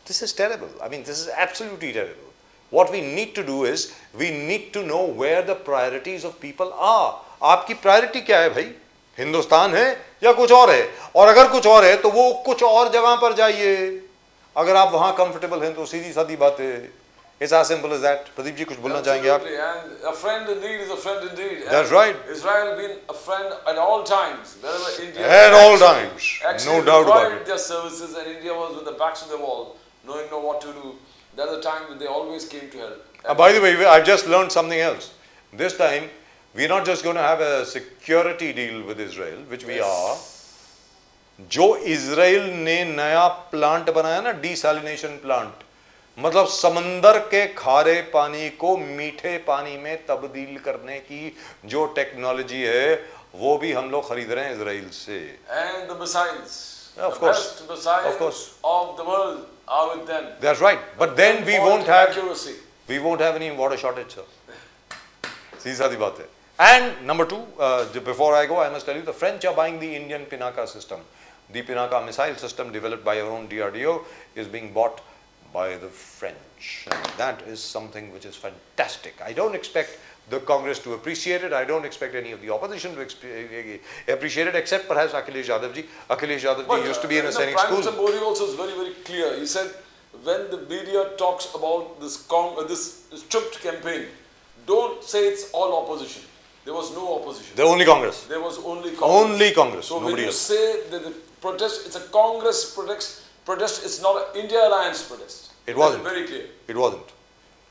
This is terrible. I mean, this is absolutely terrible. What we need to do is we need to know where the priorities of people are. आपकी प्रायोरिटी क्या है भाई? हिंदुस्तान है या कुछ और है? और अगर कुछ और है तो वो कुछ और जगह पर जाइए। अगर आप वहां कंफर्टेबल हैं तो सीधी सादी बात है। It's as simple as that. Pradeep ji कुछ बोलना चाहेंगे आप? And a friend indeed is a friend indeed. That's right. Israel been a friend at all times. Wherever India At all times. No doubt about it. Their services, and India was with the backs to the wall, knowing not what to do. That's the time when they always came to help. By the way, I've just learned something else. This time, we're not just going to have a security deal with Israel, which we are. जो Israel ने नया plant बनाया ना, desalination plant, मतलब समंदर के खारे पानी को मीठे पानी में तब्दील करने की जो टेक्नोलॉजी है, वो भी हम लोग खरीद रहे हैं इजराइल से। And the missiles. Of the course. best missiles Of course. of the world are with them. That's right. But then we won't have accuracy. any water shortage, sir. सीधी सादी बात है। And number two, before I go, I must tell you, the French are buying the Indian Pinaka system. The Pinaka missile system developed by our own DRDO is being bought by the French. And that is something which is fantastic. I don't expect the Congress to appreciate it. I don't expect any of the opposition to appreciate it, except perhaps Akhilesh Yadav ji. Akhilesh Yadav ji used to be in a sainik Prime Minister school. Modi also is very, very clear. He said, when the media talks about this stripped campaign, don't say it's all opposition. There was no opposition. The only Congress. There was only Congress. Only Congress. So when Nobody you else. say that the protest, it's a Congress protest, it's not an India Alliance protest. It wasn't. That is very clear. It wasn't.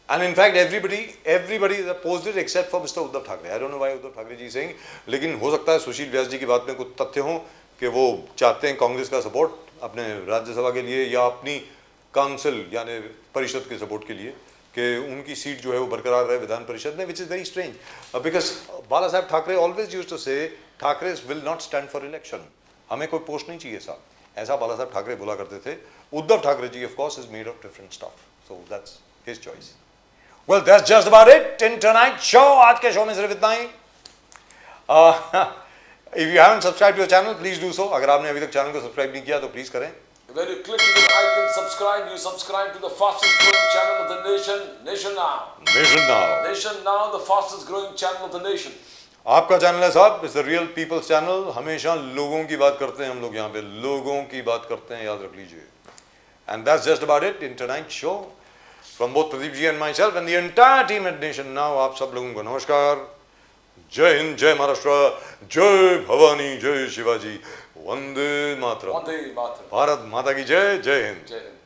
And in fact, everybody opposed it except for Mr. Uddhav Thackeray. I don't know why Uddhav Thackeray ji is saying. लेकिन हो सकता है सुशील व्यास जी की बात में कुछ तथ्य हों कि वो चाहते हैं कांग्रेस का सपोर्ट अपने राज्यसभा के लिए या अपनी काउंसिल यानी परिषद के सपोर्ट के लिए कि उनकी सीट जो है वो बरकरार रहे विधान परिषद में, which is very strange because बाला साहब Thackeray always used to say Thackeray will not stand for election. हमें कोई पोस्ट नहीं चाहिए साहब, ऐसा बाला साहब ठाकरे बोला करते थे. उद्धव ठाकरे जी of course is made of different stuff, so that's his choice. Well, that's just about it in tonight's show. आज के शो में सिर्फ इतना ही. If you haven't subscribed to the channel, please do so. अगर आपने अभी तक चैनल को सब्सक्राइब नहीं किया तो प्लीज करें. When you click to the icon subscribe, you subscribe to the fastest growing channel of the nation, Nation Now. Nation Now. Nation Now, the fastest growing channel of the nation. आपका channel है साहब, it's the real people's channel. हमेशा लोगों की बात करते हैं हम लोग यहाँ पे, लोगों की बात करते हैं, याद रख लीजिए. And that's just about it in tonight's show. From both Pradeep ji and myself and the entire team at Nation Now, आप सब लोगों को नमस्कार. जय हिंद, जय महाराष्ट्र, जय भवानी, जय शिवाजी, वंदे मातरम. Vande Mataram. भारत माता की जय, जय हिंद. Jai Hind.